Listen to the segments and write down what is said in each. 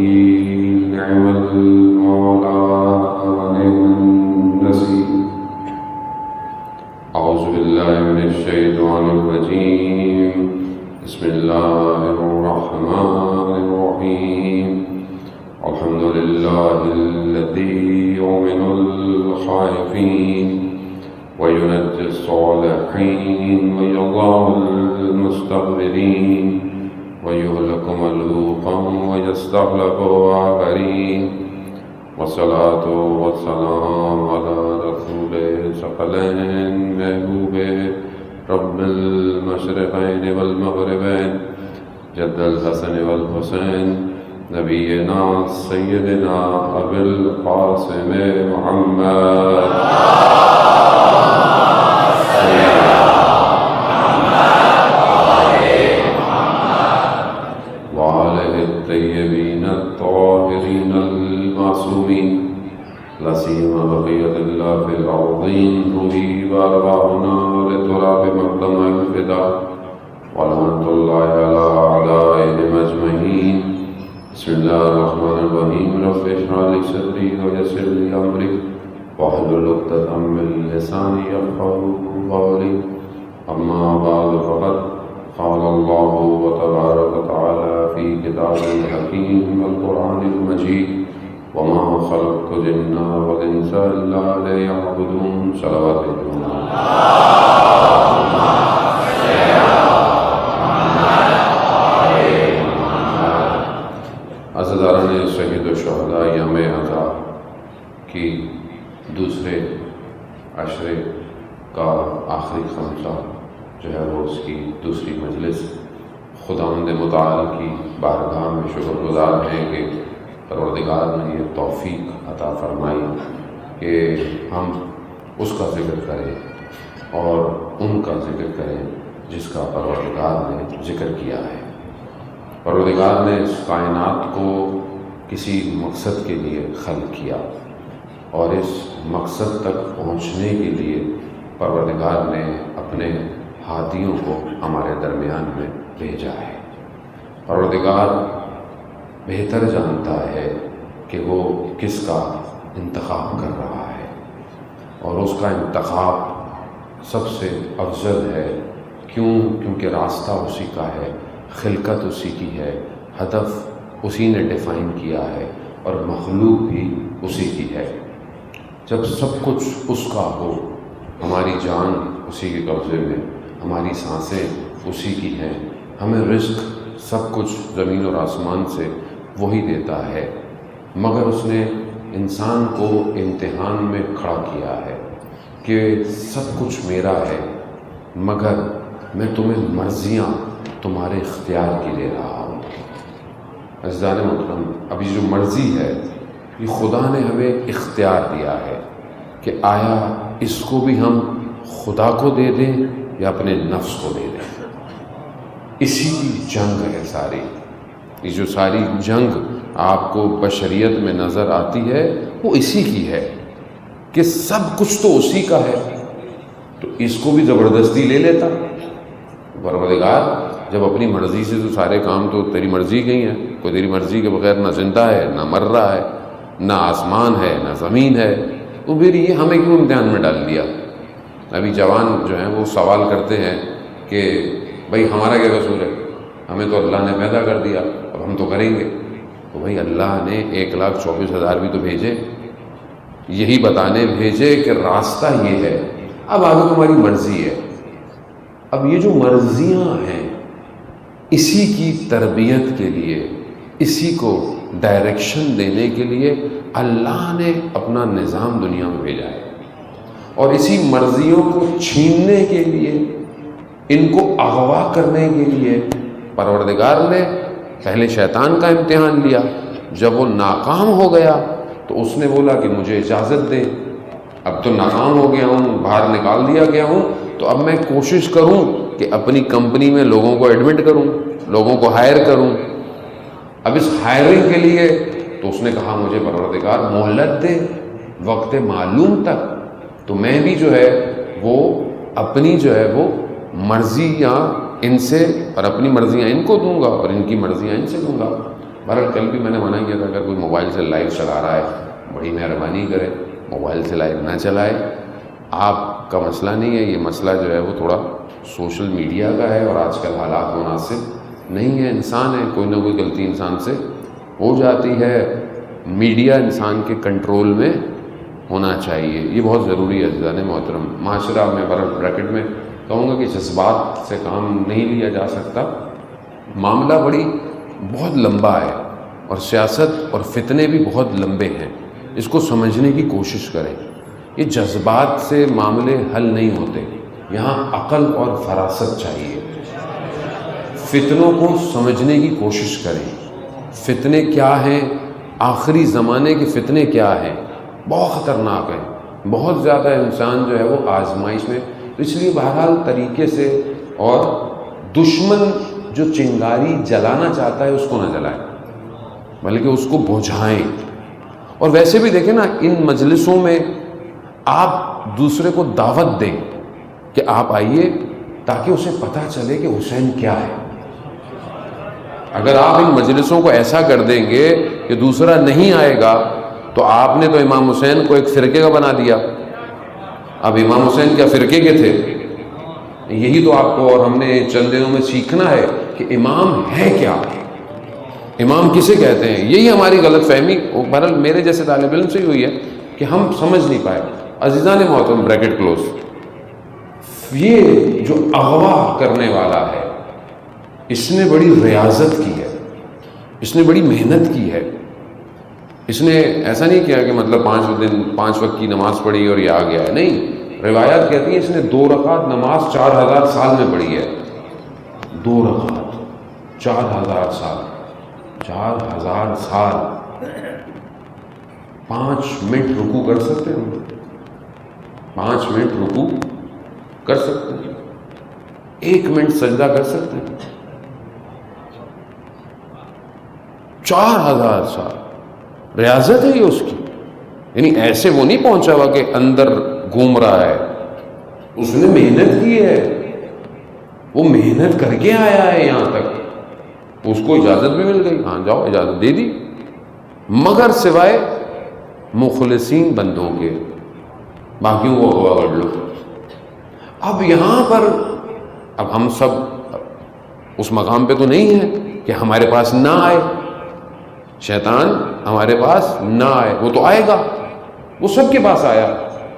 نعم المولى ونعم النصير. أعوذ بالله من الشيطان الرجيم. بسم الله الرحمن الرحيم. الحمد لله الذي يؤمن الخائفين وينجي الصالحين ويضع المستكبرين ويهلك ملوكا ويستخلف آخرين. والصلاة والسلام على رسول ثقلين محبوب رب المشرقين والمغربين جد الحسن والحسين نبينا سيدنا أبي القاسم محمد وآله الطيبين الطاهرين المعصومين لا سيما بقية الله في الأرضين روحي وأرواحنا لتراب مقدم الفداء ولعنة الله على أعدائهم أجمعين. بسم الله الرحمن الرحيم. رب اشرح لي صدري ويسر لي أمري واحلل عقدة من لساني يفقهوا قولي. أما بعد فقد قال الله وتبارك وتعالى في كتابه الحكيم والقرآن المجيد وما خلقت الجن والإنس إلا ليعبدون. صلوات الله. عزاداران شہید و شہداء یوم عزا کی دوسرے عشرے کا آخری خمسہ جو ہے وہ اس کی دوسری مجلس خداوند متعال کی بارگاہ میں شکر گزار ہیں کہ پروردگار نے یہ توفیق عطا فرمائی کہ ہم اس کا ذکر کریں اور ان کا ذکر کریں جس کا پروردگار نے ذکر کیا ہے. پروردگار نے اس کائنات کو کسی مقصد کے لیے خلق کیا اور اس مقصد تک پہنچنے کے لیے پروردگار نے اپنے ہادیوں کو ہمارے درمیان میں بھیجا ہے. پروردگار بہتر جانتا ہے کہ وہ کس کا انتخاب کر رہا ہے اور اس کا انتخاب سب سے افضل ہے. کیونکہ راستہ اسی کا ہے، خلقت اسی کی ہے، ہدف اسی نے ڈیفائن کیا ہے اور مخلوق بھی اسی کی ہے. جب سب کچھ اس کا ہو، ہماری جان اسی کے قبضے میں، ہماری سانسیں اسی کی ہیں، ہمیں رزق سب کچھ زمین اور آسمان سے وہی دیتا ہے، مگر اس نے انسان کو امتحان میں کھڑا کیا ہے کہ سب کچھ میرا ہے مگر میں تمہیں مرضیاں تمہارے اختیار کی دے رہا ہوں. عزیزان محترم، اب یہ جو مرضی ہے یہ خدا نے ہمیں اختیار دیا ہے کہ آیا اس کو بھی ہم خدا کو دے دیں یا اپنے نفس کو دے دیں. اسی کی جنگ ہے ساری. یہ جو ساری جنگ آپ کو بشریت میں نظر آتی ہے وہ اسی کی ہے کہ سب کچھ تو اسی کا ہے تو اس کو بھی زبردستی لے لیتا. پروردگار جب اپنی مرضی سے تو سارے کام تو تیری مرضی کے ہی ہیں، کوئی تیری مرضی کے بغیر نہ زندہ ہے نہ مر رہا ہے نہ آسمان ہے نہ زمین ہے، تو پھر یہ ہمیں کیوں امتحان میں ڈال دیا؟ ابھی جوان جو ہیں وہ سوال کرتے ہیں کہ بھائی ہمارا کیا قصور ہے، ہمیں تو اللہ نے پیدا کر دیا اب ہم تو کریں گے. تو بھائی اللہ نے 1,24,000 بھی تو بھیجے، یہی بتانے بھیجے کہ راستہ یہ ہے، اب آگے تمہاری مرضی ہے. اب یہ جو مرضیاں ہیں اسی کی تربیت کے لیے، اسی کو ڈائریکشن دینے کے لیے اللہ نے اپنا نظام دنیا میں بھیجا ہے اور اسی مرضیوں کو چھیننے کے لیے، ان کو اغوا کرنے کے لیے پروردگار نے پہلے شیطان کا امتحان لیا. جب وہ ناکام ہو گیا تو اس نے بولا کہ مجھے اجازت دے، اب تو ناکام ہو گیا ہوں، باہر نکال دیا گیا ہوں، تو اب میں کوشش کروں کہ اپنی کمپنی میں لوگوں کو ایڈمٹ کروں، لوگوں کو ہائر کروں. اب اس ہائرنگ کے لیے تو اس نے کہا مجھے پروردگار مہلت دے وقت معلوم تک، تو میں بھی جو ہے وہ اپنی جو ہے وہ مرضیاں ان سے اور اپنی مرضیاں ان کو دوں گا اور ان کی مرضیاں ان سے دوں گا. بہرحال کل بھی میں نے منع کیا تھا اگر کوئی موبائل سے لائیو چلا رہا ہے بڑی مہربانی کرے موبائل سے لائیو نہ چلائے. آپ کا مسئلہ نہیں ہے، یہ مسئلہ جو ہے وہ تھوڑا سوشل میڈیا کا ہے، اور آج کل حالات مناسب نہیں ہے. انسان ہے، کوئی نہ کوئی غلطی انسان سے ہو جاتی ہے. میڈیا انسان کے کنٹرول میں ہونا چاہیے، یہ بہت ضروری ہے عزیزان محترم. معاشرہ میں بریکٹ میں کہوں گا کہ جذبات سے کام نہیں لیا جا سکتا. معاملہ بہت لمبا ہے، اور سیاست اور فتنے بھی بہت لمبے ہیں. اس کو سمجھنے کی کوشش کریں. یہ جذبات سے معاملے حل نہیں ہوتے، یہاں عقل اور فراست چاہیے. فتنوں کو سمجھنے کی کوشش کریں. فتنے کیا ہیں، آخری زمانے کے فتنے کیا ہیں، بہت خطرناک ہیں. بہت زیادہ انسان جو ہے وہ آزمائش میں، اس لیے بہرحال طریقے سے، اور دشمن جو چنگاری جلانا چاہتا ہے اس کو نہ جلائیں بلکہ اس کو بجھائیں. اور ویسے بھی دیکھیں نا، ان مجلسوں میں آپ دوسرے کو دعوت دیں کہ آپ آئیے، تاکہ اسے پتہ چلے کہ حسین کیا ہے. اگر آپ ان مجلسوں کو ایسا کر دیں گے کہ دوسرا نہیں آئے گا، تو آپ نے تو امام حسین کو ایک فرقے کا بنا دیا. اب امام حسین کیا فرقے کے تھے؟ یہی تو آپ کو اور ہم نے چند دنوں میں سیکھنا ہے کہ امام ہے کیا، امام کسے کہتے ہیں. یہی ہماری غلط فہمی بہرحال میرے جیسے طالب علم سے ہی ہوئی ہے کہ ہم سمجھ نہیں پائے. عزیزان محترم، بریکٹ کلوز، یہ جو اغوا کرنے والا ہے اس نے بڑی ریاضت کی ہے، اس نے بڑی محنت کی ہے. اس نے ایسا نہیں کیا کہ مطلب 5 وقت کی نماز پڑھی اور یہ آ گیا ہے. نہیں، روایات کہتی ہیں اس نے 2 رکعت نماز 4000 سال میں پڑھی ہے. 2 رکعت 4000 سال، 4000 سال. 5 منٹ رکوع کر سکتے ہیں؟ 5 منٹ رکوع کر سکتے ہیں؟ 1 منٹ سجدہ کر سکتے ہیں؟ 4000 سال ریاضت ہے یہ اس کی. یعنی ایسے وہ نہیں پہنچا ہوا کہ اندر گھوم رہا ہے، اس نے محنت کی ہے، وہ محنت کر کے آیا ہے یہاں تک. اس کو اجازت بھی مل گئی، ہاں جاؤ، اجازت دے دی، مگر سوائے مخلصین بندوں کے، باقیوں کو اغوا کر لو. اب یہاں پر اب ہم سب اس مقام پہ تو نہیں ہیں کہ ہمارے پاس نہ آئے، شیطان ہمارے پاس نہ آئے. وہ تو آئے گا، وہ سب کے پاس آیا،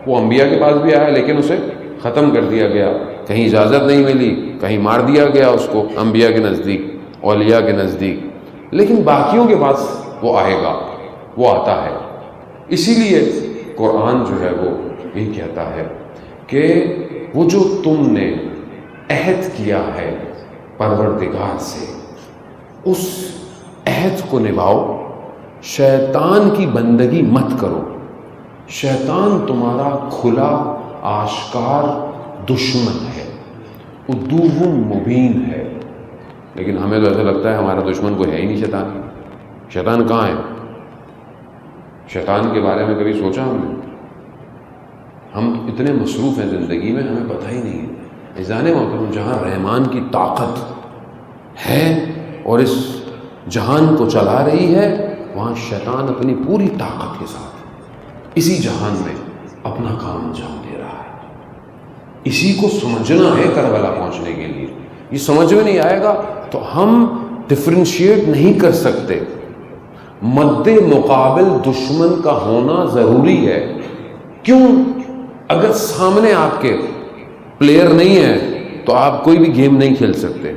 وہ انبیاء کے پاس بھی آیا لیکن اسے ختم کر دیا گیا. کہیں اجازت نہیں ملی، کہیں مار دیا گیا اس کو انبیاء کے نزدیک، اولیاء کے نزدیک. لیکن باقیوں کے پاس وہ آئے گا، وہ آتا ہے. اسی لیے قرآن جو ہے وہ یہ کہتا ہے کہ وہ جو تم نے عہد کیا ہے پروردگار سے، اس عہد کو نبھاؤ، شیطان کی بندگی مت کرو. شیطان تمہارا کھلا آشکار دشمن ہے، عدو مبین ہے. لیکن ہمیں تو ایسا لگتا ہے ہمارا دشمن کوئی ہے ہی نہیں شیطان. شیطان کہاں ہے؟ شیطان کے بارے میں کبھی سوچا ہم نے؟ ہم اتنے مصروف ہیں زندگی میں، ہمیں پتہ ہی نہیں ہے. عزیزان محترم، جہاں رحمان کی طاقت ہے اور اس جہان کو چلا رہی ہے، وہاں شیطان اپنی پوری طاقت کے ساتھ اسی جہان میں اپنا کام انجام دے رہا ہے. اسی کو سمجھنا ہے کربلا پہنچنے کے لیے. یہ سمجھ میں نہیں آئے گا تو ہم ڈفرینشیٹ نہیں کر سکتے. مد مقابل دشمن کا ہونا ضروری ہے. کیوں؟ اگر سامنے آپ کے پلیئر نہیں ہے تو آپ کوئی بھی گیم نہیں کھیل سکتے.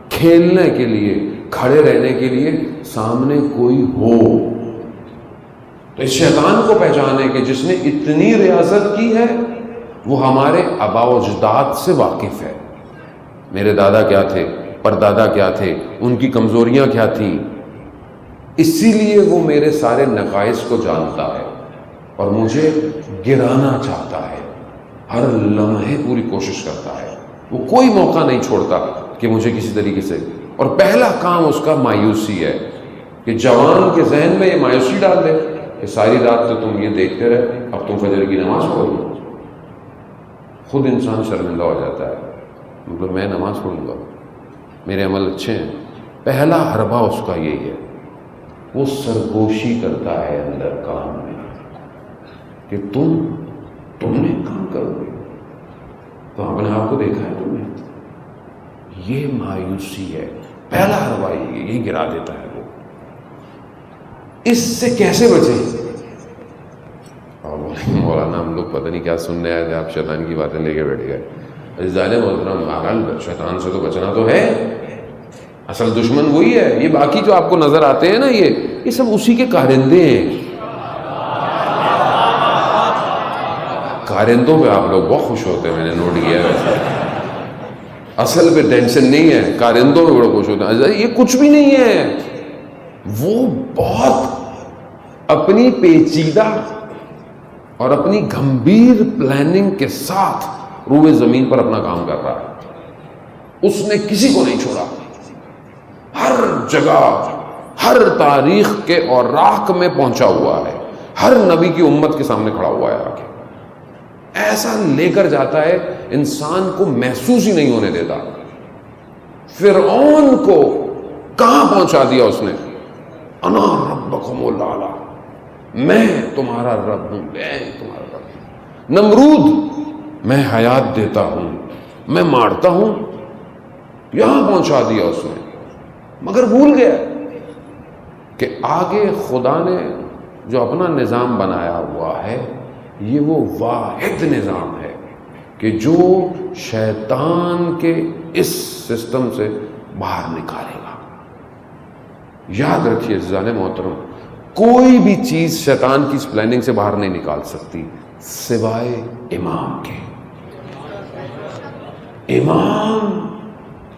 کھیلنے کے لیے، کھڑے رہنے کے لیے سامنے کوئی ہو. تو اس شیطان کو پہچانے کہ جس نے اتنی ریاضت کی ہے وہ ہمارے آباء و اجداد سے واقف ہے. میرے دادا کیا تھے، پردادا کیا تھے، ان کی کمزوریاں کیا تھیں. اسی لیے وہ میرے سارے نقائص کو جانتا ہے اور مجھے گرانا چاہتا ہے. ہر لمحے پوری کوشش کرتا ہے. وہ کوئی موقع نہیں چھوڑتا کہ مجھے کسی طریقے سے. اور پہلا کام اس کا مایوسی ہے کہ جوان کے ذہن میں یہ مایوسی ڈال دے کہ ساری رات تو تم یہ دیکھتے رہے، اب تم فجر کی نماز پڑھو. خود انسان شرمندہ ہو جاتا ہے، مطلب میں نماز پڑھوں گا، میرے عمل اچھے ہیں. پہلا حربہ اس کا یہی ہے. وہ سرگوشی کرتا ہے اندر کام میں کہ تم نے کام کرو گے تو اپنے آپ کو دیکھا ہے تم نے. یہ مایوسی ہے، پہلا حربہ یہ گرا دیتا ہے. وہ اس سے کیسے بچیں؟ اور مولانا ہم لوگ پتہ نہیں کیا سننے آئے تھے، آپ شیطان کی باتیں لے کے بیٹھ گئے. عزیزان محترم، بہرحال شیطان سے تو بچنا تو ہے، اصل دشمن وہی ہے. یہ باقی جو آپ کو نظر آتے ہیں نا، یہ سب اسی کے کارندے ہیں. کارندوں پہ آپ لوگ بہت خوش ہوتے ہیں، میں نے نوٹ کیا ہے. اصل پہ ٹینشن نہیں ہے، کارندوں پہ بڑے خوش ہوتے ہیں. یہ کچھ بھی نہیں ہے، وہ بہت اپنی پیچیدہ اور اپنی گھمبیر پلاننگ کے ساتھ روئے زمین پر اپنا کام کر رہا ہے. اس نے کسی کو نہیں چھوڑا. ہر جگہ، ہر تاریخ کے اوراق میں پہنچا ہوا ہے، ہر نبی کی امت کے سامنے کھڑا ہوا ہے. آگے ایسا لے کر جاتا ہے، انسان کو محسوس ہی نہیں ہونے دیتا. فرعون کو کہاں پہنچا دیا اس نے؟ انا ربکم الاعلی، میں تمہارا رب ہوں، میں تمہارا رب ہوں. نمرود، میں حیات دیتا ہوں، میں مارتا ہوں، یہاں پہنچا دیا اس نے. مگر بھول گیا کہ آگے خدا نے جو اپنا نظام بنایا ہوا ہے، یہ وہ واحد نظام ہے کہ جو شیطان کے اس سسٹم سے باہر نکالے گا. یاد رکھیے عزیزان محترم، کوئی بھی چیز شیطان کی اس پلاننگ سے باہر نہیں نکال سکتی سوائے امام کے. امام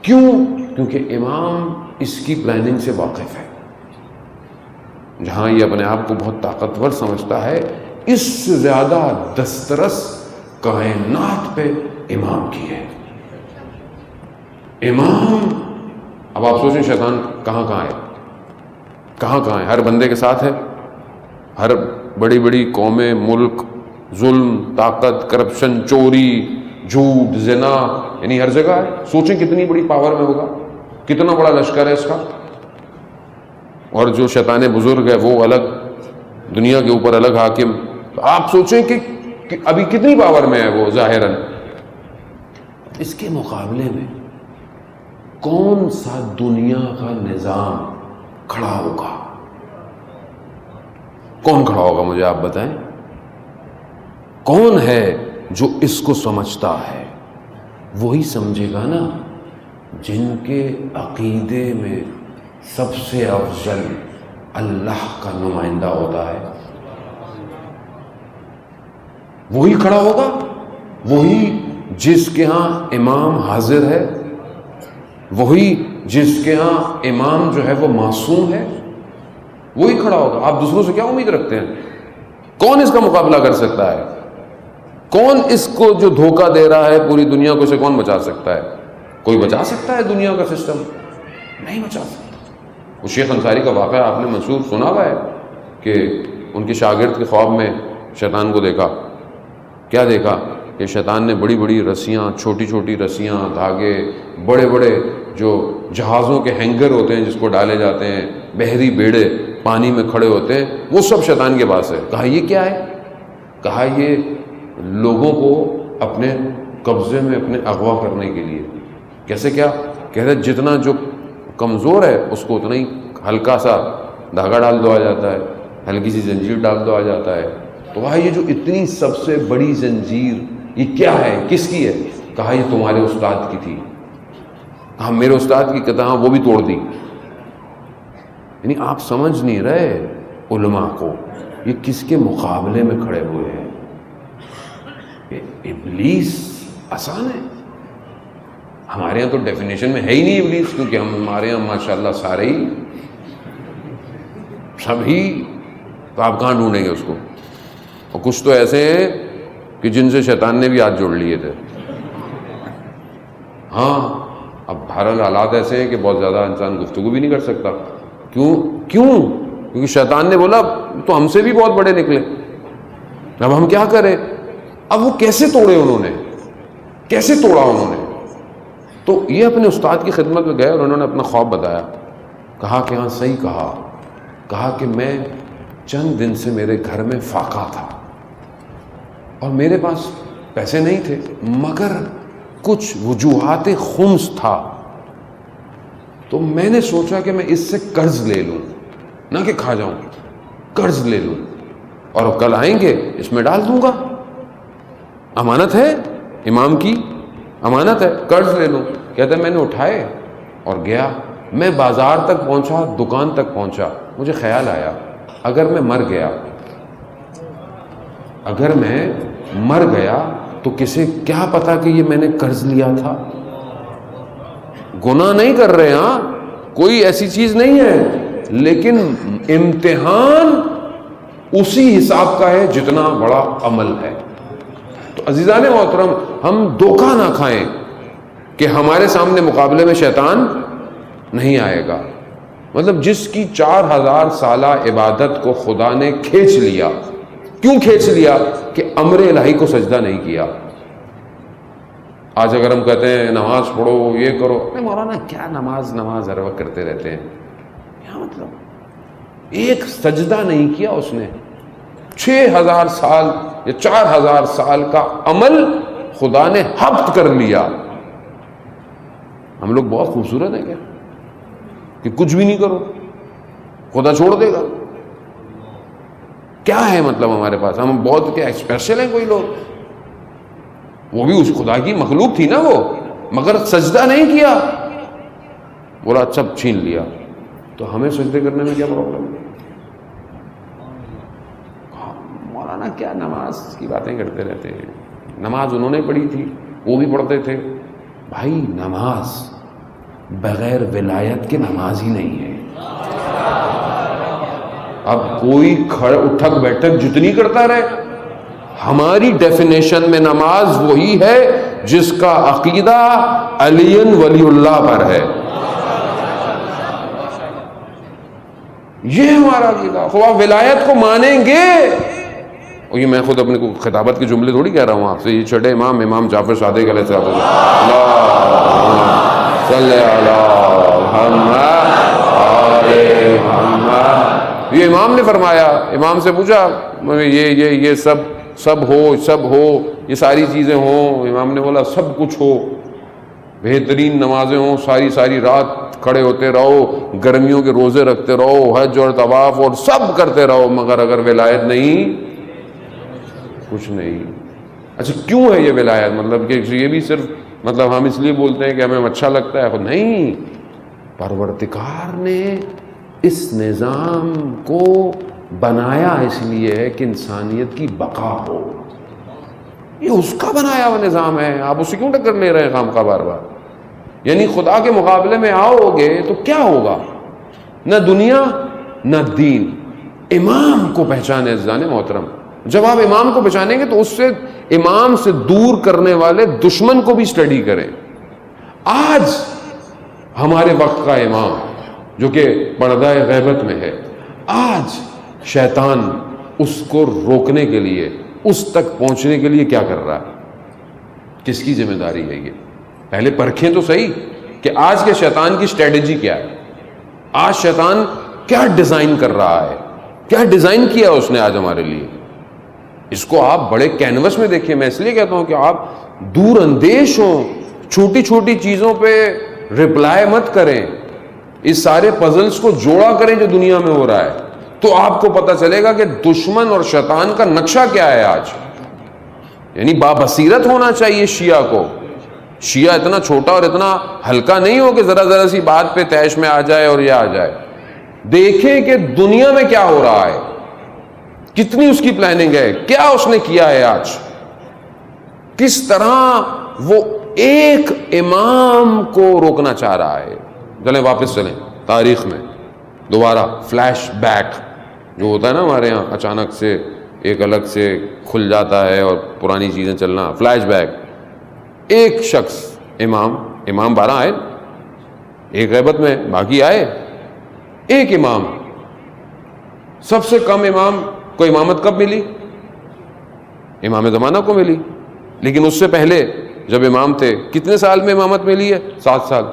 کیوں؟ کیونکہ امام اس کی پلاننگ سے واقف ہے. جہاں یہ اپنے آپ کو بہت طاقتور سمجھتا ہے، اس سے زیادہ دسترس کائنات پہ امام کی ہے. امام، اب آپ سوچیں شیطان کہاں کہاں ہے، کہاں کہاں ہے؟ ہر بندے کے ساتھ ہے، ہر بڑی بڑی قومیں، ملک، ظلم، طاقت، کرپشن، چوری، جھوٹ، زنا، یعنی ہر جگہ ہے. سوچیں کتنی بڑی پاور میں ہوگا، کتنا بڑا لشکر ہے اس کا. اور جو شیطان بزرگ ہے وہ الگ، دنیا کے اوپر الگ حاکم. تو آپ سوچیں کہ ابھی کتنی پاور میں ہے وہ ظاہراً. اس کے مقابلے میں کون سا دنیا کا نظام کھڑا ہوگا؟ کون کھڑا ہوگا مجھے آپ بتائیں؟ کون ہے جو اس کو سمجھتا ہے؟ وہی سمجھے گا نا جن کے عقیدے میں سب سے افضل اللہ کا نمائندہ ہوتا ہے. وہی کھڑا ہوگا، وہی جس کے ہاں امام حاضر ہے، وہی جس کے ہاں امام جو ہے وہ معصوم ہے، وہی کھڑا ہوگا. آپ دوسروں سے کیا امید رکھتے ہیں؟ کون اس کا مقابلہ کر سکتا ہے؟ کون اس کو جو دھوکہ دے رہا ہے پوری دنیا کو، اسے کون بچا سکتا ہے؟ کوئی بچا سکتا ہے دنیا کا سسٹم؟ نہیں بچا سکتا. وہ شیخ انصاری کا واقعہ آپ نے منصور سنا ہوا ہے کہ ان کے شاگرد کے خواب میں شیطان کو دیکھا. کیا دیکھا؟ کہ شیطان نے بڑی بڑی رسیاں، چھوٹی چھوٹی رسیاں، دھاگے، بڑے بڑے جو جہازوں کے ہینگر ہوتے ہیں جس کو ڈالے جاتے ہیں، بحری بیڑے پانی میں کھڑے ہوتے ہیں، وہ سب شیطان کے پاس ہے. کہا یہ کیا ہے؟ کہا یہ لوگوں کو اپنے قبضے میں اپنے اغوا کرنے کے لیے. کیسے کیا؟ کہتے جتنا جو کمزور ہے اس کو اتنا ہی ہلکا سا دھاگا ڈال دو آ جاتا ہے، ہلکی سی زنجیر ڈال دو آ جاتا ہے. تو وہاں یہ جو اتنی سب سے بڑی زنجیر یہ کیا ہے، کس کی ہے؟ کہا یہ تمہارے استاد کی تھی. کہا میرے استاد کی؟ کہتا ہاں وہ بھی توڑ دی. یعنی آپ سمجھ نہیں رہے علماء کو یہ کس کے مقابلے میں کھڑے ہوئے ہیں. ابلیس آسان ہے. ہمارے یہاں تو ڈیفینیشن میں ہے ہی نہیں ابلیس، کیونکہ ہمارے یہاں ماشاءاللہ سارے ہی سب ہی، تو آپ کہاں ڈھونڈیں گے اس کو؟ اور کچھ تو ایسے ہیں کہ جن سے شیطان نے بھی ہاتھ جوڑ لیے تھے. ہاں اب بہرحال حالات ایسے ہیں کہ بہت زیادہ انسان گفتگو بھی نہیں کر سکتا. کیوں؟ کیونکہ شیطان نے بولا تو ہم سے بھی بہت بڑے نکلے، اب ہم کیا کریں؟ اب وہ کیسے توڑے انہوں نے، کیسے توڑا انہوں نے؟ تو یہ اپنے استاد کی خدمت میں گئے اور انہوں نے اپنا خواب بتایا. کہا کہ ہاں صحیح کہا، کہا کہ میں چند دن سے میرے گھر میں فاقہ تھا اور میرے پاس پیسے نہیں تھے، مگر کچھ وجوہات خمس تھا، تو میں نے سوچا کہ میں اس سے قرض لے لوں، نہ کہ کھا جاؤں، قرض لے لوں اور کل آئیں گے اس میں ڈال دوں گا، امانت ہے، امام کی امانت ہے، قرض لے لوں۔ کہتے ہیں میں نے اٹھائے اور گیا، میں بازار تک پہنچا، دکان تک پہنچا، مجھے خیال آیا اگر میں مر گیا تو کسے کیا پتا کہ یہ میں نے قرض لیا تھا۔ گناہ نہیں کر رہے، ہاں کوئی ایسی چیز نہیں ہے، لیکن امتحان اسی حساب کا ہے جتنا بڑا عمل ہے۔ تو عزیزان محترم، ہم دھوکہ نہ کھائیں کہ ہمارے سامنے مقابلے میں شیطان نہیں آئے گا۔ مطلب جس کی 4000 سالہ عبادت کو خدا نے کھینچ لیا، کیوں کھینچ لیا؟ کہ امر الہی کو سجدہ نہیں کیا۔ آج اگر ہم کہتے ہیں نماز پڑھو، یہ کرو، نہیں مولانا کیا نماز ہر وقت کرتے رہتے ہیں، کیا مطلب؟ ایک سجدہ نہیں کیا اس نے، 6000 سال یا 4000 سال کا عمل خدا نے حبت کر لیا۔ ہم لوگ بہت خوبصورت ہیں کیا کہ کچھ بھی نہیں کرو خدا چھوڑ دے گا؟ کیا ہے مطلب ہمارے پاس؟ ہم بہت کیا اسپیشل ہیں کوئی لوگ؟ وہ بھی اس خدا کی مخلوق تھی نا وہ، مگر سجدہ نہیں کیا، بولا اچھا چھین لیا۔ تو ہمیں سجدے کرنے میں کیا پرابلم ہے؟ مولانا کیا نماز کی باتیں کرتے رہتے ہیں، نماز انہوں نے پڑھی تھی، وہ بھی پڑھتے تھے۔ بھائی نماز بغیر ولایت کے نماز ہی نہیں ہے۔ اب کوئی اٹھک بیٹھک جتنی کرتا رہے، ہماری ڈیفینیشن میں نماز وہی ہے جس کا عقیدہ علی ولی اللہ پر ہے، یہ ہمارا عقیدہ۔ خواہ ولایت کو مانیں گے، اور یہ میں خود اپنے کو خطابت کے جملے تھوڑی کہہ رہا ہوں آپ سے، یہ چھٹے امام جعفر صادق علیہ السلام، اللہم صلی علی محمد، یہ امام نے فرمایا۔ امام سے پوچھا یہ سب ہو، یہ ساری چیزیں ہوں؟ امام نے بولا سب کچھ ہو، بہترین نمازیں ہوں، ساری رات کھڑے ہوتے رہو، گرمیوں کے روزے رکھتے رہو، حج اور طواف اور سب کرتے رہو، مگر اگر ولایت نہیں، کچھ نہیں۔ اچھا کیوں ہے یہ ولایت؟ مطلب کہ یہ بھی صرف مطلب ہم اس لیے بولتے ہیں کہ ہمیں اچھا لگتا ہے؟ نہیں، پروردگار نے اس نظام کو بنایا اس لیے ہے کہ انسانیت کی بقا ہو، یہ اس کا بنایا ہوا نظام ہے، آپ اسے کیوں ٹکر لے رہے ہیں خام خواہ بار بار؟ یعنی خدا کے مقابلے میں آؤ گے تو کیا ہوگا؟ نہ دنیا نہ دین۔ امام کو پہچانے عزیزان محترم، جب آپ امام کو پہچانیں گے تو اس سے امام سے دور کرنے والے دشمن کو بھی اسٹڈی کریں۔ آج ہمارے وقت کا امام جو کہ پردہ غیبت میں ہے، آج شیطان اس کو روکنے کے لیے، اس تک پہنچنے کے لیے کیا کر رہا ہے؟ کس کی ذمہ داری ہے یہ؟ پہلے پرکھیں تو صحیح کہ آج کے شیطان کی اسٹریٹجی کیا ہے، آج شیطان کیا ڈیزائن کر رہا ہے، کیا ڈیزائن کیا اس نے آج ہمارے لیے۔ اس کو آپ بڑے کینوس میں دیکھیں۔ میں اس لیے کہتا ہوں کہ آپ دور اندیش ہوں، چھوٹی چھوٹی چیزوں پہ رپلائی مت کریں، اس سارے پزلز کو جوڑا کریں جو دنیا میں ہو رہا ہے، تو آپ کو پتہ چلے گا کہ دشمن اور شیطان کا نقشہ کیا ہے آج۔ یعنی بابصیرت ہونا چاہیے شیعہ کو۔ شیعہ اتنا چھوٹا اور اتنا ہلکا نہیں ہو کہ ذرا سی بات پہ تیش میں آ جائے اور یہ آ جائے۔ دیکھیں کہ دنیا میں کیا ہو رہا ہے، کتنی اس کی پلاننگ ہے، کیا اس نے کیا ہے آج، کس طرح وہ ایک امام کو روکنا چاہ رہا ہے۔ چلیں واپس چلیں تاریخ میں، دوبارہ فلیش بیک جو ہوتا ہے نا ہمارے یہاں، اچانک سے ایک الگ سے کھل جاتا ہے اور پرانی چیزیں چلنا، فلیش بیک۔ ایک شخص امام 12 آئے ایک غیبت میں، باقی آئے ایک امام۔ سب سے کم امام کو امامت کب ملی؟ امام زمانہ کو ملی، لیکن اس سے پہلے جب امام تھے کتنے سال میں امامت ملی ہے؟ 7 سال۔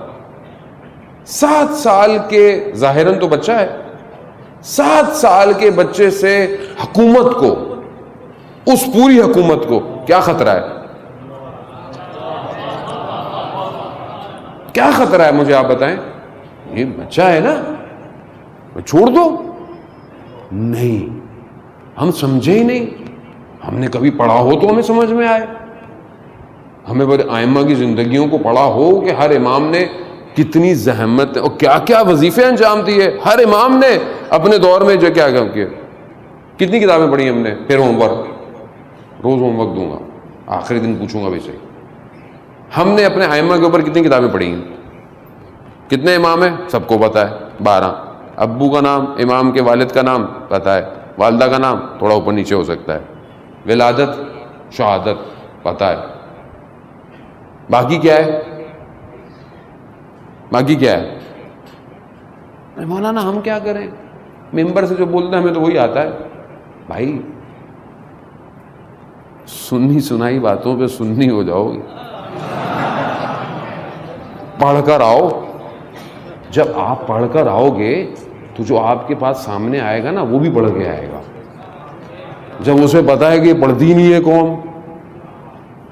7 سال کے ظاہراً تو بچہ ہے، 7 سال کے بچے سے حکومت کو، اس پوری حکومت کو کیا خطرہ ہے؟ کیا خطرہ ہے مجھے آپ بتائیں؟ یہ بچہ ہے نا، چھوڑ دو. نہیں، ہم سمجھے ہی نہیں. ہم نے کبھی پڑھا ہو تو ہمیں سمجھ میں آئے. ہمیں بڑے ائمہ کی زندگیوں کو پڑھا ہو کہ ہر امام نے کتنی زحمت اور کیا کیا وظیفے انجام دیے. ہر امام نے اپنے دور میں جو کیا کیا. کتنی کتابیں پڑھی ہم نے. پھر ہوم ورک، روز ہوم ورک دوں گا، آخری دن پوچھوں گا بھی صحیح. ہم نے اپنے ائمہ کے اوپر کتنی کتابیں پڑھی ہیں؟ کتنے امام ہیں؟ سب کو پتہ ہے، 12. ابو کا نام، امام کے والد کا نام پتہ ہے، والدہ کا نام تھوڑا اوپر نیچے ہو سکتا ہے، ولادت شہادت پتہ ہے. باقی کیا ہے؟ باقی کیا ہے؟ مولانا ہم کیا کریں؟ ممبر سے جو بولتے ہیں ہمیں تو وہی آتا ہے. بھائی سنی سنائی باتوں پہ سنی ہو جاؤ گے، پڑھ کر آؤ. جب آپ پڑھ کر آؤ گے تو جو آپ کے پاس سامنے آئے گا نا وہ بھی پڑھ کے آئے گا. جب اسے پتا ہے کہ یہ پڑھتی نہیں ہے قوم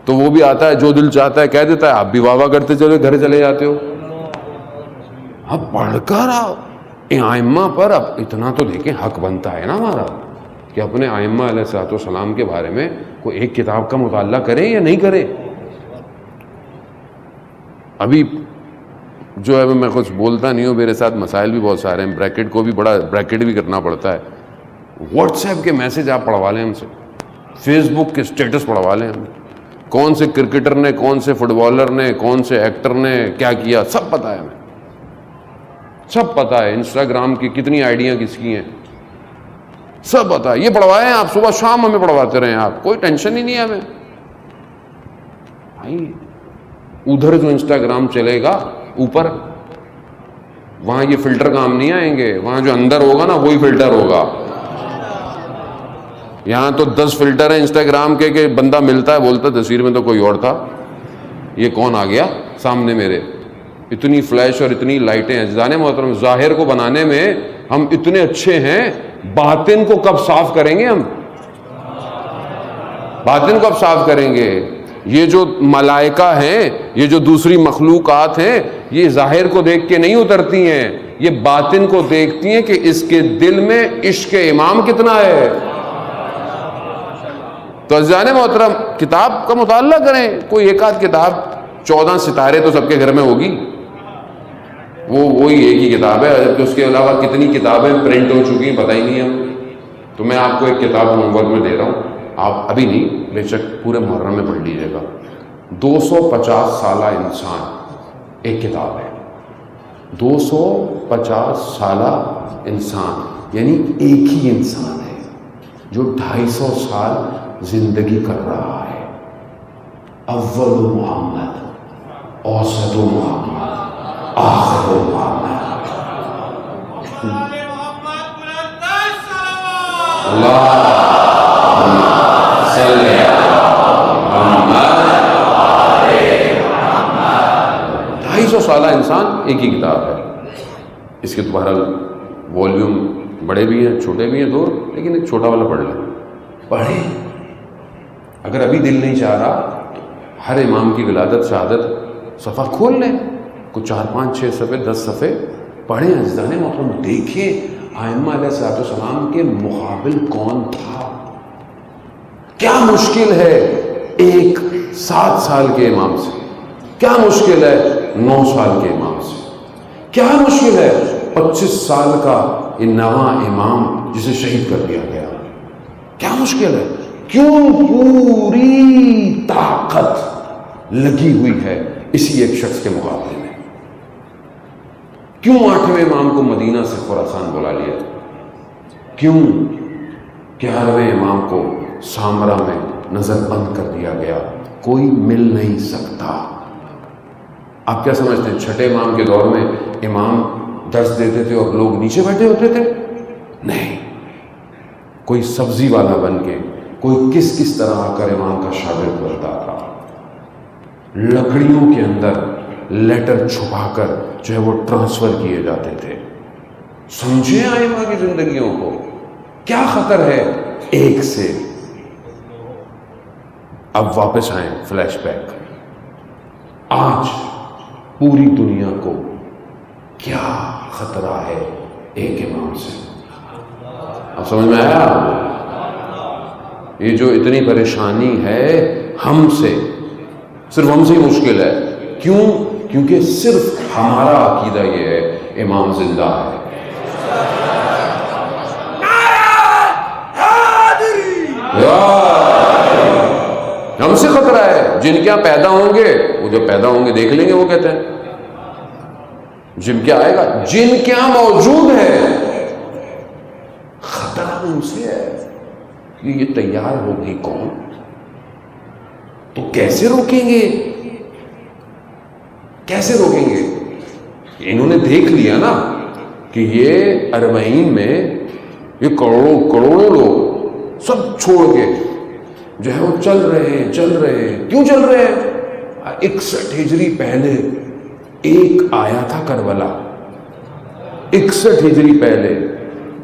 تو وہ بھی آتا ہے، جو دل چاہتا ہے کہہ دیتا ہے. آپ بھی واہ واہ کرتے چلے گھر چلے جاتے ہو. اب پڑھ کر آؤ. ائمہ پر اب اتنا تو دیکھیں، حق بنتا ہے نا ہمارا کہ اپنے ائمہ علیہ الصلوۃ والسلام کے بارے میں کوئی ایک کتاب کا مطالعہ کریں یا نہیں کریں. ابھی جو ہے میں کچھ بولتا نہیں ہوں، میرے ساتھ مسائل بھی بہت سارے ہیں، بریکٹ کو بھی بڑا بریکٹ بھی کرنا پڑتا ہے. واٹس ایپ کے میسج آپ پڑھوا لیں ہم سے، فیس بک کے اسٹیٹس پڑھوا لیں ہم. کون سے کرکٹر نے، کون سے فٹ بالر نے، کون سے ایکٹر نے کیا کیا سب پتہ ہے ہمیں، سب پتہ ہے. انسٹاگرام کی کتنی آئیڈیاں کس کی ہیں سب پتہ ہے. یہ پڑھوائیں آپ، صبح شام ہمیں پڑھواتے رہیں آپ، کوئی ٹینشن ہی نہیں ہے ہمیں. بھائی ادھر جو انسٹاگرام چلے گا اوپر، وہاں یہ فلٹر کام نہیں آئیں گے. وہاں جو اندر ہوگا نا وہی فلٹر ہوگا. یہاں تو 10 فلٹر ہیں انسٹاگرام کے کہ بندہ ملتا ہے بولتا تصویر میں تو کوئی اور تھا، یہ کون آ گیا سامنے میرے. اتنی فلیش اور اتنی لائٹیں ہیں. جان محترم، ظاہر کو بنانے میں ہم اتنے اچھے ہیں، باطن کو کب صاف کریں گے؟ ہم باطن کو اب صاف کریں گے. یہ جو ملائکہ ہیں، یہ جو دوسری مخلوقات ہیں، یہ ظاہر کو دیکھ کے نہیں اترتی ہیں، یہ باطن کو دیکھتی ہیں کہ اس کے دل میں عشق امام کتنا ہے. تو عزیزان محترم، کتاب کا مطالعہ کریں. کوئی ایک آدھ کتاب، 14 ستارے تو سب کے گھر میں ہوگی، وہی ایک ہی کتاب ہے. جبکہ اس کے علاوہ کتنی کتابیں پرنٹ ہو چکی ہیں پتہ ہی نہیں ہے. تو میں آپ کو ایک کتاب ہوم ورک میں دے رہا ہوں، آپ ابھی نہیں، بے شک پورے محرم میں پڑھ لیجیے گا. 250 سالہ انسان ایک کتاب ہے. 250 سالہ انسان یعنی ایک ہی انسان ہے جو 250 سال زندگی کر رہا ہے. اول محمد، اوسط محمد، آخر محمد. اللہ 250 سالہ انسان ایک ہی کتاب ہے. اس کے تو بہرحال والیوم بڑے بھی ہیں چھوٹے بھی ہیں دو، لیکن ایک چھوٹا والا پڑھ لیں. پڑھیں. اگر ابھی دل نہیں چاہ رہا، ہر امام کی ولادت شہادت صفحہ کھول لیں، کچھ 4 5 6 صفحے 10 صفحے پڑھیں. عزیزان محترم، دیکھیں ائمہ علیہ الصلوۃ والسلام کے مقابل کون تھا. کیا مشکل ہے ایک 7 سال کے امام سے، کیا مشکل ہے 9 سال کے امام سے، کیا مشکل ہے 25 سال کا یہ نواں امام جسے شہید کر دیا گیا. کیا مشکل ہے؟ کیوں پوری طاقت لگی ہوئی ہے اسی ایک شخص کے مقابلے میں. کیوں 8ویں امام کو مدینہ سے خراسان بلا لیا؟ کیوں 11ویں امام کو سامرا میں نظر بند کر دیا گیا؟ کوئی مل نہیں سکتا. آپ کیا سمجھتے ہیں 6ٹھے امام کے دور میں امام درس دیتے تھے اور لوگ نیچے بیٹھے ہوتے تھے؟ نہیں. کوئی سبزی والا بن کے، کوئی کس طرح آ کر امام کا شاگرد بنتا تھا. لکڑیوں کے اندر لیٹر چھپا کر جو ہے وہ ٹرانسفر کیے جاتے تھے. سمجھیں ائمہ کی زندگیوں کو، کیا خطر ہے ایک سے۔ اب واپس آئیں، فلیش بیک، آج پوری دنیا کو کیا خطرہ ہے ایک امام سے؟ اب سمجھ میں آیا؟ یہ جو اتنی پریشانی ہے ہم سے، صرف ہم سے ہی مشکل ہے، کیوں؟ کیونکہ صرف ہمارا عقیدہ یہ ہے امام زندہ ہے۔ ہم سے خطرہ ہے۔ جن کیا پیدا ہوں گے، وہ جو پیدا ہوں گے دیکھ لیں گے، وہ کہتے ہیں جن کیا آئے گا، جن کیا موجود ہے، خطرہ ان سے ہے کہ یہ تیار ہوگی کون؟ تو کیسے روکیں گے؟ کیسے روکیں گے؟ انہوں نے دیکھ لیا نا کہ یہ اربعین میں یہ کروڑوں لوگ سب چھوڑ کے جو ہے وہ چل رہے ہیں۔ کیوں چل رہے ہیں؟ 61 ہجری پہلے ایک آیا تھا کربلا، 61 ہجری پہلے،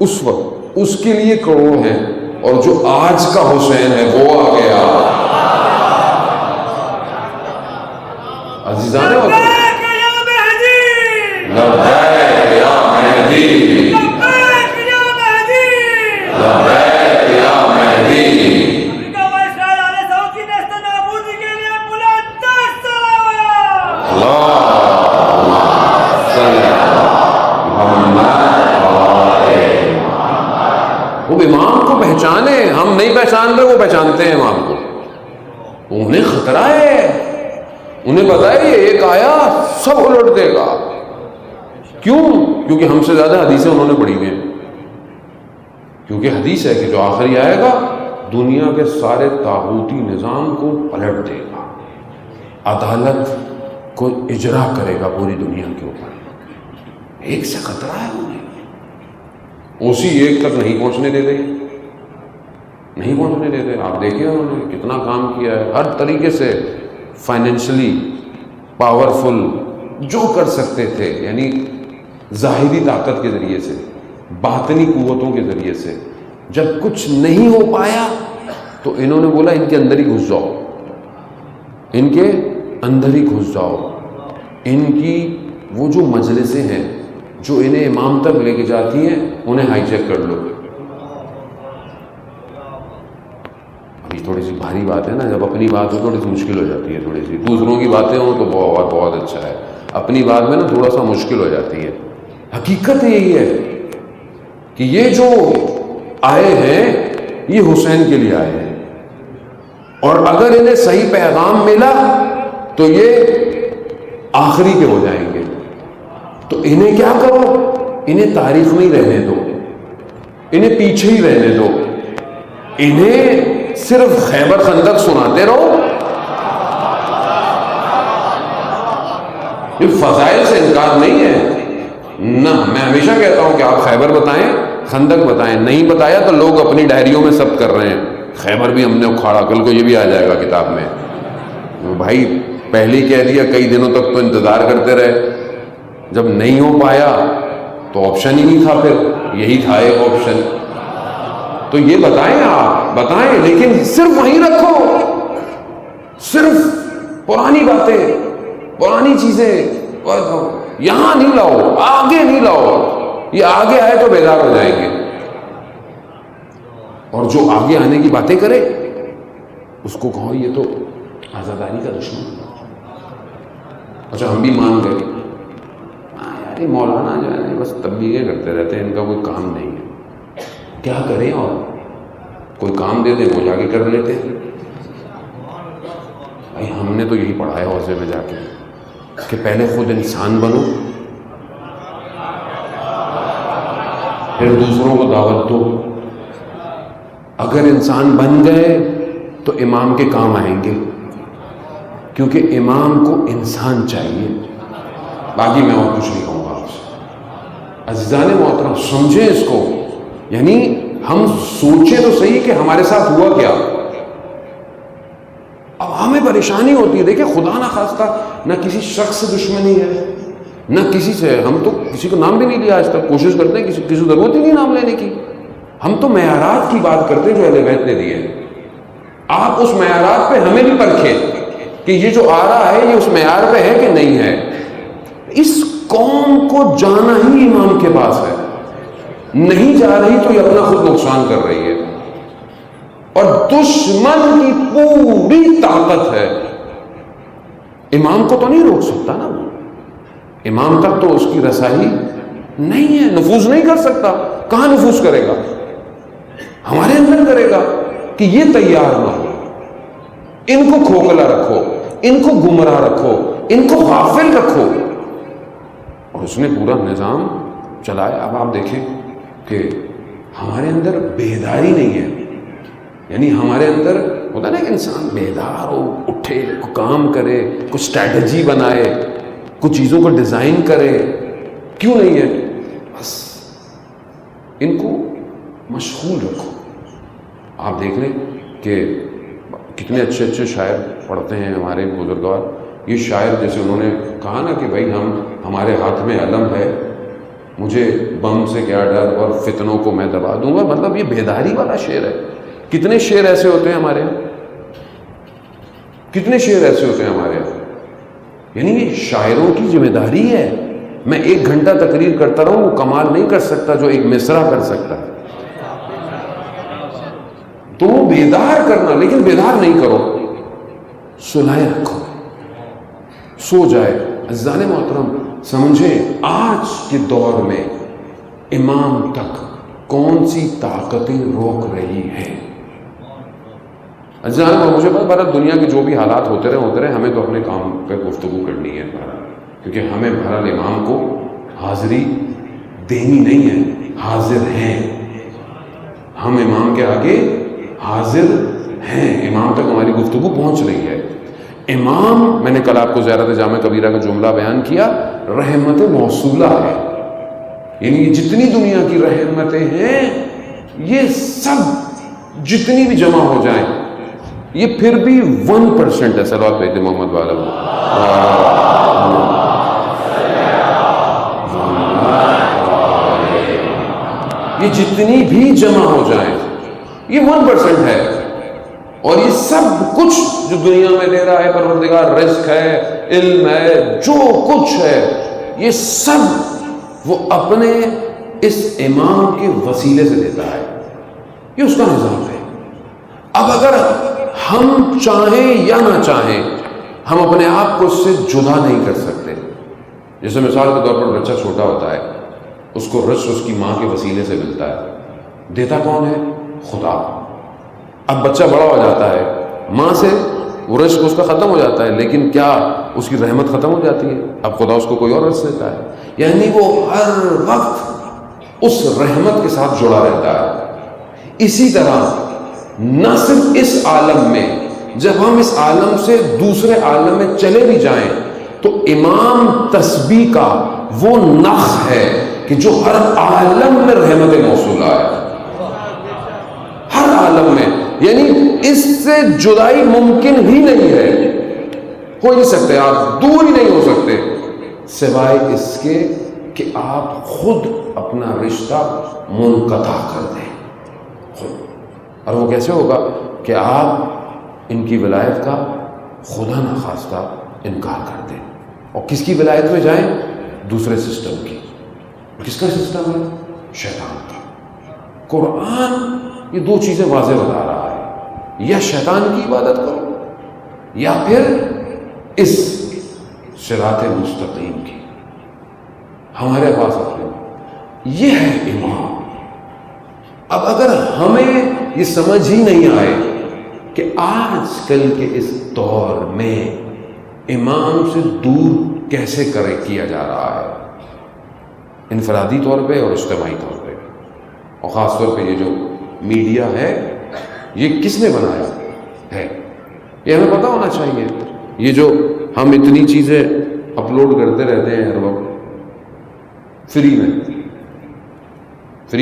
اس وقت اس کے لیے کروڑ ہیں، اور جو آج کا حسین ہے وہ آ گیا۔ عزیزان امام کو پہچانے، ہم نہیں پہچان رہے، وہ پہچانتے ہیں امام کو۔ انہیں خطرہ ہے، انہیں پتا ہے یہ ایک آیا سب الٹ دے گا۔ کیوں؟ کیونکہ ہم سے زیادہ حدیثیں انہوں نے پڑھی ہوئی ہیں۔ کیونکہ حدیث ہے کہ جو آخری آئے گا دنیا کے سارے طاغوتی نظام کو پلٹ دے گا، عدالت کو اجرا کرے گا پوری دنیا کے اوپر۔ ایک سے خطرہ ہے انہیں، اسی ایک تک نہیں پہنچنے دیتے، نہیں پہنچنے دیتے۔ آپ دیکھیں انہوں نے کتنا کام کیا ہے، ہر طریقے سے، فائنینشلی پاورفل، جو کر سکتے تھے، یعنی ظاہری طاقت کے ذریعے سے، باطنی قوتوں کے ذریعے سے۔ جب کچھ نہیں ہو پایا تو انہوں نے بولا ان کے اندر ہی گھس جاؤ، ان کے اندر ہی گھس جاؤ۔ ان کی وہ جو مجلسیں ہیں جو انہیں امام تک لے کے جاتی ہیں، انہیں ہائی چیک کر لو۔ ابھی تھوڑی سی بھاری بات ہے نا، جب اپنی بات ہو تھوڑی سی مشکل ہو جاتی ہے، تھوڑی سی دوسروں کی باتیں ہوں تو بہت اچھا ہے، اپنی بات میں نا تھوڑا سا مشکل ہو جاتی ہے۔ حقیقت یہی ہے کہ یہ جو آئے ہیں یہ حسین کے لیے آئے ہیں، اور اگر انہیں صحیح پیغام ملا تو یہ آخری کے ہو جائیں گے۔ تو انہیں کیا کرو؟ انہیں تاریخ میں ہی رہنے دو، انہیں پیچھے ہی رہنے دو، انہیں صرف خیبر خندق سناتے رہو۔ یہ فضائل سے انکار نہیں ہے نہ، میں ہمیشہ کہتا ہوں کہ آپ خیبر بتائیں، خندق بتائیں، نہیں بتایا تو لوگ اپنی ڈائریوں میں ثبت کر رہے ہیں خیبر بھی ہم نے اکھاڑا، کل کو یہ بھی آ جائے گا کتاب میں۔ بھائی پہلے کہہ دیا، کئی دنوں تک تو انتظار کرتے رہے، جب نہیں ہو پایا تو آپشن ہی نہیں تھا، پھر یہی تھا ایک آپشن۔ تو یہ بتائیں، آپ بتائیں، لیکن صرف وہیں رکھو، صرف پرانی باتیں، پرانی چیزیں یہاں نہیں لاؤ، آگے نہیں لاؤ۔ یہ آگے آئے تو بیدار ہو جائیں گے، اور جو آگے آنے کی باتیں کرے اس کو کہو یہ تو آزاداری کا دشمن ہے۔ اچھا ہم بھی مان گئے، یار مولانا جو ہے بس تبلیغیں کرتے رہتے ہیں، ان کا کوئی کام نہیں ہے، کیا کریں؟ اور کوئی کام دے دیں وہ جا کے کر لیتے ہیں۔ بھائی ہم نے تو یہی پڑھا ہے حوضے میں جا کے کہ پہلے خود انسان بنو، پھر دوسروں کو دعوت دو۔ اگر انسان بن گئے تو امام کے کام آئیں گے، کیونکہ امام کو انسان چاہیے۔ باقی میں اور کچھ نہیں کہوں گا آپ سے۔ عزیزان محترم سمجھیں اس کو، یعنی ہم سوچیں تو صحیح کہ ہمارے ساتھ ہوا کیا۔ اب ہمیں پریشانی ہوتی ہے، دیکھیں خدا نہ خواستہ نہ کسی شخص سے دشمنی ہے، نہ کسی سے، ہم تو کسی کو نام بھی نہیں لیا آج تک، کوشش کرتے ہیں کسی ضرورت ہی نہیں نام لینے کی. ہم تو معیارات کی بات کرتے ہیں جو اہل بیت نے دیے. آپ اس معیارات پہ ہمیں بھی پرکھیں کہ یہ جو آ رہا ہے یہ اس معیار پہ ہے کہ نہیں ہے. اس قوم کو جانا ہی امام کے پاس ہے، نہیں جا رہی تو یہ اپنا خود نقصان کر رہی ہے. اور دشمن کی پوری طاقت ہے، امام کو تو نہیں روک سکتا نا، وہ امام تک تو اس کی رسائی نہیں ہے، نفوذ نہیں کر سکتا. کہاں نفوذ کرے گا؟ ہمارے اندر کرے گا کہ یہ تیار نہ ہو، ان کو کھوکھلا رکھو، ان کو گمراہ رکھو، ان کو غافل رکھو. اور اس نے پورا نظام چلایا. اب آپ دیکھیں کہ ہمارے اندر بیداری نہیں ہے. یعنی ہمارے اندر ہوتا ہے نا کہ انسان بیدار ہو، اٹھے، کام کرے، کچھ اسٹریٹجی بنائے، کچھ چیزوں کو ڈیزائن کرے. کیوں نہیں ہے؟ بس ان کو مشغول رکھو. آپ دیکھ لیں کہ کتنے اچھے اچھے شاعر پڑھتے ہیں ہمارے بزرگوار. یہ شاعر جیسے انہوں نے کہا نا کہ بھائی ہمارے ہاتھ میں علم ہے، مجھے بم سے کیا ڈر اور فتنوں کو میں دبا دوں گا. مطلب یہ بیداری والا شعر ہے. کتنے شعر ایسے ہوتے ہیں ہمارے یہاں، کتنے شعر ایسے ہوتے ہیں ہمارے یہاں. یعنی یہ شاعروں کی ذمہ داری ہے. میں 1 گھنٹہ تقریر کرتا رہوں وہ کمال نہیں کر سکتا جو ایک مصرع کر سکتا ہے. تو وہ بیدار کرنا، لیکن بیدار نہیں کرو، سلائے رکھو، سو جائے. عزیزان محترم سمجھیں آج کے دور میں امام تک کون سی طاقتیں روک رہی ہیں. عزیزان مجھے پتا دنیا کے جو بھی حالات ہوتے رہے ہمیں تو اپنے کام پہ گفتگو کرنی ہے، کیونکہ ہمیں بہرحال امام کو حاضری دینی نہیں ہے. حاضر ہیں ہم، امام کے آگے حاضر ہیں. امام تک ہماری گفتگو پہنچ رہی ہے. امام، میں نے کل آپ کو زیارت جامع کبیرہ کا جملہ بیان کیا، رحمت موصولہ ہے. یعنی یہ جتنی دنیا کی رحمتیں ہیں یہ سب جتنی بھی جمع ہو جائیں یہ پھر بھی 1% ہے. صلوات پہ محمد والا یہ جتنی بھی جمع ہو جائیں یہ 1% ہے. اور یہ سب کچھ جو دنیا میں دے رہا ہے پروردگار، رزق ہے، علم ہے، جو کچھ ہے، یہ سب وہ اپنے اس امام کے وسیلے سے دیتا ہے. یہ اس کا نظام ہے. اب اگر ہم چاہیں یا نہ چاہیں ہم اپنے آپ کو اس سے جدا نہیں کر سکتے. جیسے مثال کے طور پر بچہ چھوٹا ہوتا ہے، اس کو رزق اس کی ماں کے وسیلے سے ملتا ہے. دیتا کون ہے؟ خدا. اب بچہ بڑا ہو جاتا ہے، ماں سے وہ رزق اس کا ختم ہو جاتا ہے، لیکن کیا اس کی رحمت ختم ہو جاتی ہے؟ اب خدا اس کو کوئی اور رزق دیتا ہے. یعنی وہ ہر وقت اس رحمت کے ساتھ جڑا رہتا ہے. اسی طرح نہ صرف اس عالم میں، جب ہم اس عالم سے دوسرے عالم میں چلے بھی جائیں تو امام تسبیح کا وہ نخ ہے کہ جو ہر عالم میں رحمت موصولہ ہے، ہر عالم میں. یعنی اس سے جدائی ممکن ہی نہیں ہے، ہو نہیں سکتے، آپ دور ہی نہیں ہو سکتے سوائے اس کے کہ آپ خود اپنا رشتہ منقطع کر دیں. اور وہ کیسے ہوگا؟ کہ آپ ان کی ولایت کا خدا نخواستہ انکار کر دیں اور کس کی ولایت میں جائیں؟ دوسرے سسٹم کی. کس کا سسٹم ہے؟ شیطان کا. قرآن یہ 2 چیزیں واضح بتا رہا ہے، یا شیطان کی عبادت کرو یا پھر اس صراط مستقیم کی. ہمارے پاس اپنے یہ ہے امام. اب اگر ہمیں یہ سمجھ ہی نہیں آئے کہ آج کل کے اس دور میں امام سے دور کیسے کیا جا رہا ہے، انفرادی طور پہ اور اجتماعی طور پہ، اور خاص طور پہ یہ جو میڈیا ہے یہ کس نے بنایا ہے، یہ ہمیں پتہ ہونا چاہیے. یہ جو ہم اتنی چیزیں اپلوڈ کرتے رہتے ہیں ہر وقت فری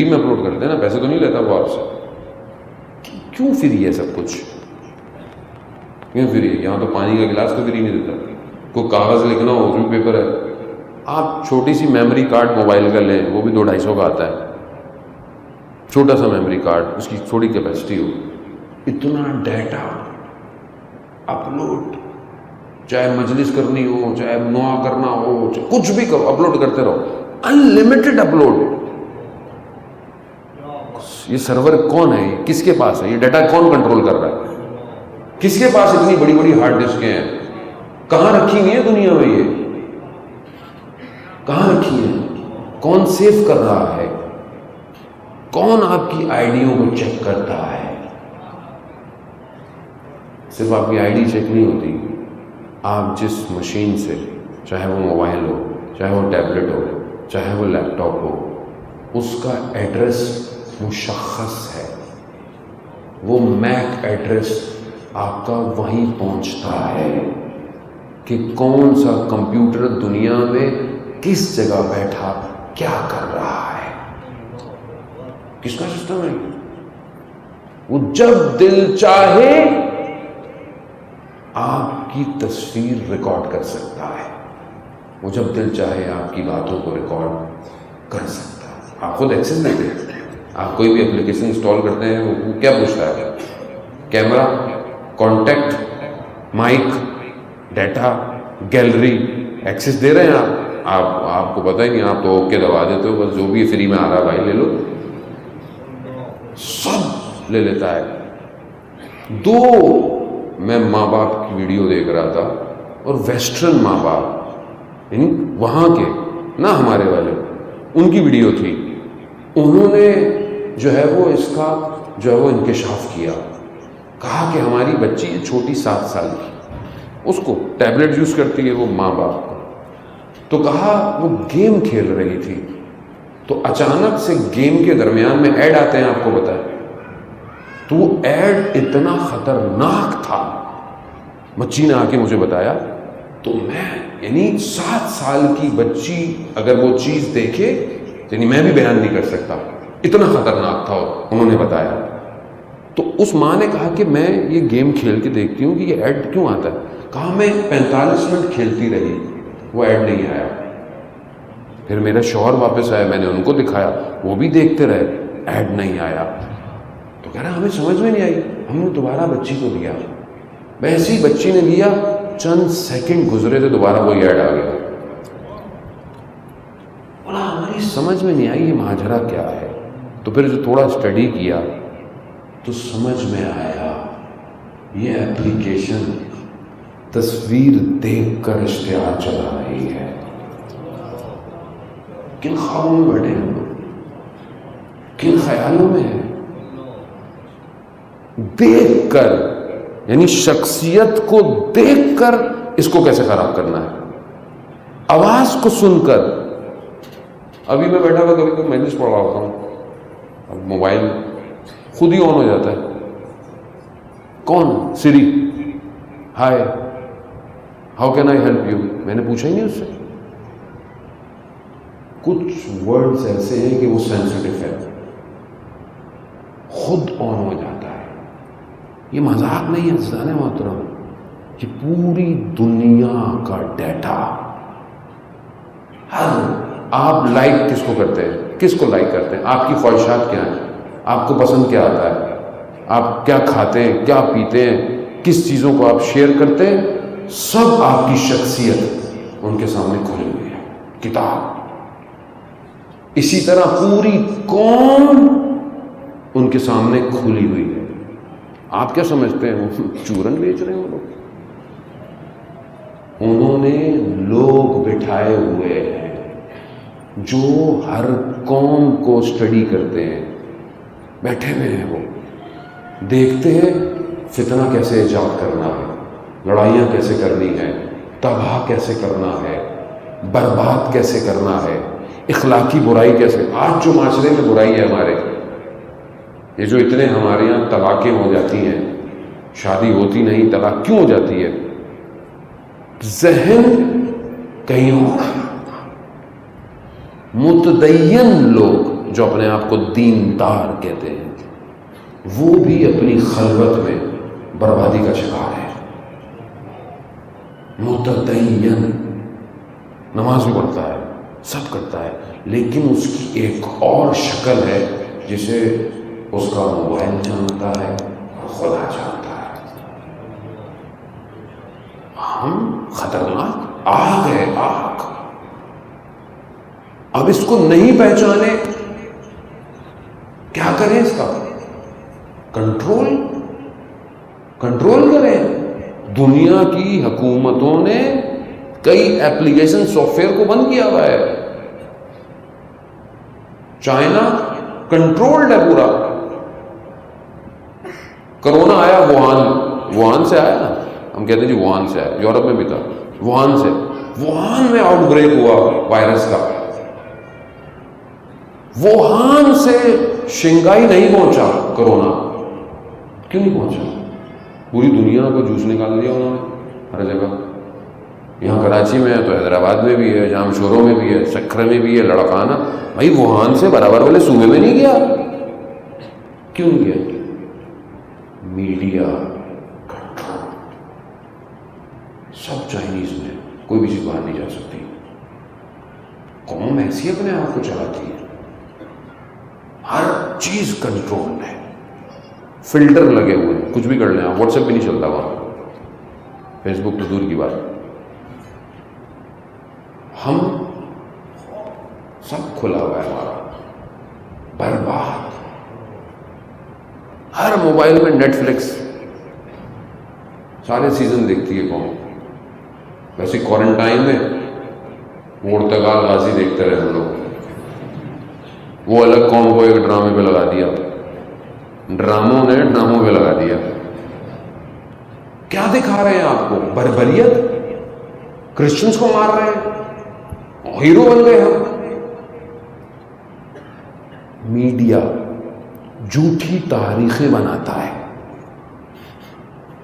میں اپلوڈ کرتے ہیں نا، پیسے تو نہیں لیتا وہ آپ سے. کیوں فری ہے سب کچھ؟ کیوں فری ہے؟ یہاں تو پانی کا گلاس تو فری نہیں دیتا. کوئی کاغذ لکھنا ہو، جو پیپر ہے آپ چھوٹی سی میموری کارڈ موبائل کا لیں، وہ بھی 200-250 کا آتا ہے، چھوٹا سا میموری کارڈ، اس کی تھوڑی کیپیسٹی ہو، اتنا ڈیٹا اپلوڈ، چاہے مجلس کرنی ہو، چاہے نوا کرنا ہو، چاہے کچھ بھی کرو، اپلوڈ کرتے رہو، انلمیٹڈ اپلوڈ. یہ سرور کون ہے؟ یہ کس کے پاس ہے؟ یہ ڈیٹا کون کنٹرول کر رہا ہے؟ کس کے پاس اتنی بڑی بڑی ہارڈ ڈسکیں ہیں؟ کہاں رکھی ہوئی ہیں دنیا میں؟ یہ کہاں رکھی ہیں؟ کون سیو کر رہا ہے؟ کون آپ کی آئی ڈیوں کو چیک کرتا ہے؟ صرف آپ کی آئی ڈی چیک نہیں ہوتی، آپ جس مشین سے، چاہے وہ موبائل ہو، چاہے وہ ٹیبلٹ ہو، چاہے وہ لیپ ٹاپ ہو، اس کا ایڈریس مشخص ہے. وہ میک ایڈریس آپ کا وہیں پہنچتا ہے کہ کون سا کمپیوٹر دنیا میں کس جگہ بیٹھا کیا کر رہا ہے. کس کا سسٹم ہے؟ وہ جب دل چاہے آپ کی تصویر ریکارڈ کر سکتا ہے، وہ جب دل چاہے آپ کی باتوں کو ریکارڈ کر سکتا ہے. آپ خود ایکسس دیتے ہیں. آپ کوئی بھی اپلیکیشن انسٹال کرتے ہیں، وہ کیا پوچھتا ہے؟ Camera, contact, mic, data, gallery, access دے رہے ہیں آپ کو پتہ ہی نہیں، آپ تو اوکے دبا دیتے ہو، بس جو بھی فری میں آ رہا ہے بھائی لے لو، سب لے لیتا ہے. میں ماں باپ کی ویڈیو دیکھ رہا تھا، اور ویسٹرن ماں باپ، یعنی وہاں کے، نہ ہمارے والے، ان کی ویڈیو تھی. انہوں نے جو ہے وہ اس کا جو ہے وہ انکشاف کیا. کہا کہ ہماری بچی چھوٹی 7 سال کی، اس کو ٹیبلٹ یوز کرتی ہے وہ ماں باپ کو، تو کہا وہ گیم کھیل رہی تھی، تو اچانک سے گیم کے درمیان میں ایڈ آتے ہیں، آپ کو بتائیں. تو وہ ایڈ اتنا خطرناک تھا، بچی نے آ کے مجھے بتایا. تو میں یعنی 7 سال کی بچی اگر وہ چیز دیکھے، یعنی میں بھی بیان نہیں کر سکتا، اتنا خطرناک تھا، انہوں نے بتایا. تو اس ماں نے کہا کہ میں یہ گیم کھیل کے دیکھتی ہوں کہ یہ ایڈ کیوں آتا ہے. کہا میں 45 منٹ کھیلتی رہی، وہ ایڈ نہیں آیا. پھر میرا شوہر واپس آیا، میں نے ان کو دکھایا، وہ بھی دیکھتے رہے، ایڈ نہیں آیا. تو کہہ رہا ہمیں سمجھ میں نہیں آئی. ہم نے دوبارہ بچی کو دیا، ویسی بچی نے لیا، چند سیکنڈ گزرے تو دوبارہ وہی ایڈ آ گیا. بولا ہماری سمجھ میں نہیں آئی یہ ماجرا کیا ہے. تو پھر جو تھوڑا اسٹڈی کیا تو سمجھ میں آیا یہ ایپلیکیشن تصویر دیکھ کر اشتہار چلا رہی ہے. کن خوابوں میں بیٹھے ہم لوگ، کن خیالوں میں ہے. دیکھ کر، یعنی شخصیت کو دیکھ کر اس کو کیسے خراب کرنا ہے. آواز کو سن کر، ابھی میں بیٹھا ہوا کبھی کبھی مجلس پڑھ رہا ہوتا ہوں، اب موبائل خود ہی آن ہو جاتا ہے. کون؟ Siri, hi how can I help you. میں نے پوچھا ہی نہیں اس سے. کچھ ورڈز ایسے ہیں کہ وہ سینسٹیو ہے، خود آن ہو جاتا ہے. یہ مذاق نہیں ہے عزیزان محترم، یہ پوری دنیا کا ڈیٹا. آپ لائک کس کو کرتے ہیں، کس کو لائک کرتے ہیں، آپ کی خواہشات کیا ہیں، آپ کو پسند کیا آتا ہے، آپ کیا کھاتے ہیں، کیا پیتے ہیں، کس چیزوں کو آپ شیئر کرتے ہیں، سب آپ کی شخصیت ان کے سامنے کھلی ہوئی ہے، کتاب. اسی طرح پوری قوم ان کے سامنے کھلی ہوئی ہے. آپ کیا سمجھتے ہیں وہ چورن بیچ رہے ہیں؟ وہ لوگ، انہوں نے لوگ بٹھائے ہوئے ہیں جو ہر قوم کو اسٹڈی کرتے ہیں. بیٹھے ہوئے ہیں، وہ دیکھتے ہیں فتنہ کیسے ایجاد کرنا ہے، لڑائیاں کیسے کرنی ہے، تباہ کیسے کرنا ہے، برباد کیسے کرنا ہے، اخلاقی برائی کیسے. آج جو معاشرے میں برائی ہے ہمارے، یہ جو اتنے ہمارے یہاں طلاقیں ہو جاتی ہیں، شادی ہوتی نہیں طلاق کیوں ہو جاتی ہے؟ ذہن کہیں اور. متدین لوگ جو اپنے آپ کو دیندار کہتے ہیں، وہ بھی اپنی خلوت میں بربادی کا شکار ہے. متدین نماز بھی پڑھتا ہے، سب کرتا ہے، لیکن اس کی ایک اور شکل ہے جسے اس کا موبائل جانتا ہے اور خدا جانتا ہے۔ ہم خطرناک آگ ہے، آگ۔ اب اس کو نہیں پہچانے، کیا کریں؟ اس کا کنٹرول کریں۔ دنیا کی حکومتوں نے کئی ایپلیکیشن سافٹ ویئر کو بند کیا ہوا ہے۔ چائنا کنٹرولڈ ہے پورا۔ کرونا آیا ووہان سے آیا نا، ہم کہتے ہیں جی ووہان سے آیا، یورپ میں بھی تھا، ووہان میں آؤٹ بریک ہوا وائرس کا۔ ووہان سے شنگائی نہیں پہنچا کرونا، کیوں نہیں پہنچا؟ پوری دنیا کو جوس نکال دیا انہوں نے ہر جگہ۔ یہاں کراچی میں ہے تو حیدرآباد میں بھی ہے، جامشوروں میں بھی ہے، سکھرے میں بھی ہے، لڑکانہ۔ بھائی ووہان سے برابر والے صوبے میں نہیں گیا، کیوں نہیں گیا؟ میڈیا کنٹرول، سب چائنیز میں، کوئی بھی چیز باہر نہیں جا سکتی۔ قوم ایسی اپنے آپ کو چلاتی ہے، ہر چیز کنٹرول ہے، فلٹر لگے ہوئے ہیں، کچھ بھی کر لیں آپ۔ واٹس ایپ بھی نہیں چلتا وہاں، فیس بک تو دور کی بات۔ ہم سب کھلا ہوا ہے ہمارا، برباد۔ ہر موبائل میں نیٹ فلکس، سارے سیزن دیکھتی ہے قوم۔ ویسے کوارنٹائن میں پرتگال غازی دیکھتے رہے ہم لوگ، وہ الگ قوم کو ایک ڈرامے پہ لگا دیا، ڈراموں نے ڈراموں پہ لگا دیا۔ کیا دکھا رہے ہیں آپ کو؟ بربریت، کرسچنز کو مار رہے ہیں، ہیرو بن گئے ہم۔ میڈیا جھوٹی تاریخیں بناتا ہے۔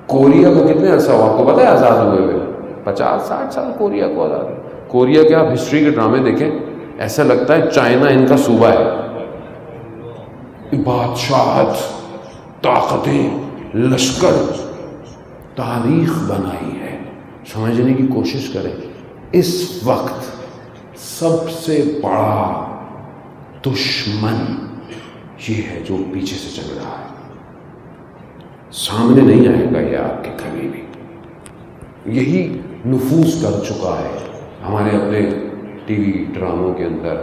کوریا کو کتنے عرصہ ہوا آپ کو پتا ہے آزاد ہوئے ہوئے؟ 50-60 سال کوریا کو آزاد۔ کوریا کے آپ ہسٹری کے ڈرامے دیکھیں، ایسا لگتا ہے چائنا ان کا صوبہ ہے۔ بادشاہت، طاقتیں، لشکر، تاریخ بنائی ہے۔ سمجھنے کی کوشش کریں، اس وقت سب سے بڑا دشمن یہ ہے جو پیچھے سے چل رہا ہے، سامنے نہیں آئے گا یہ آپ کے کبھی بھی۔ یہی نفوذ کر چکا ہے ہمارے اپنے ٹی وی ڈراموں کے اندر،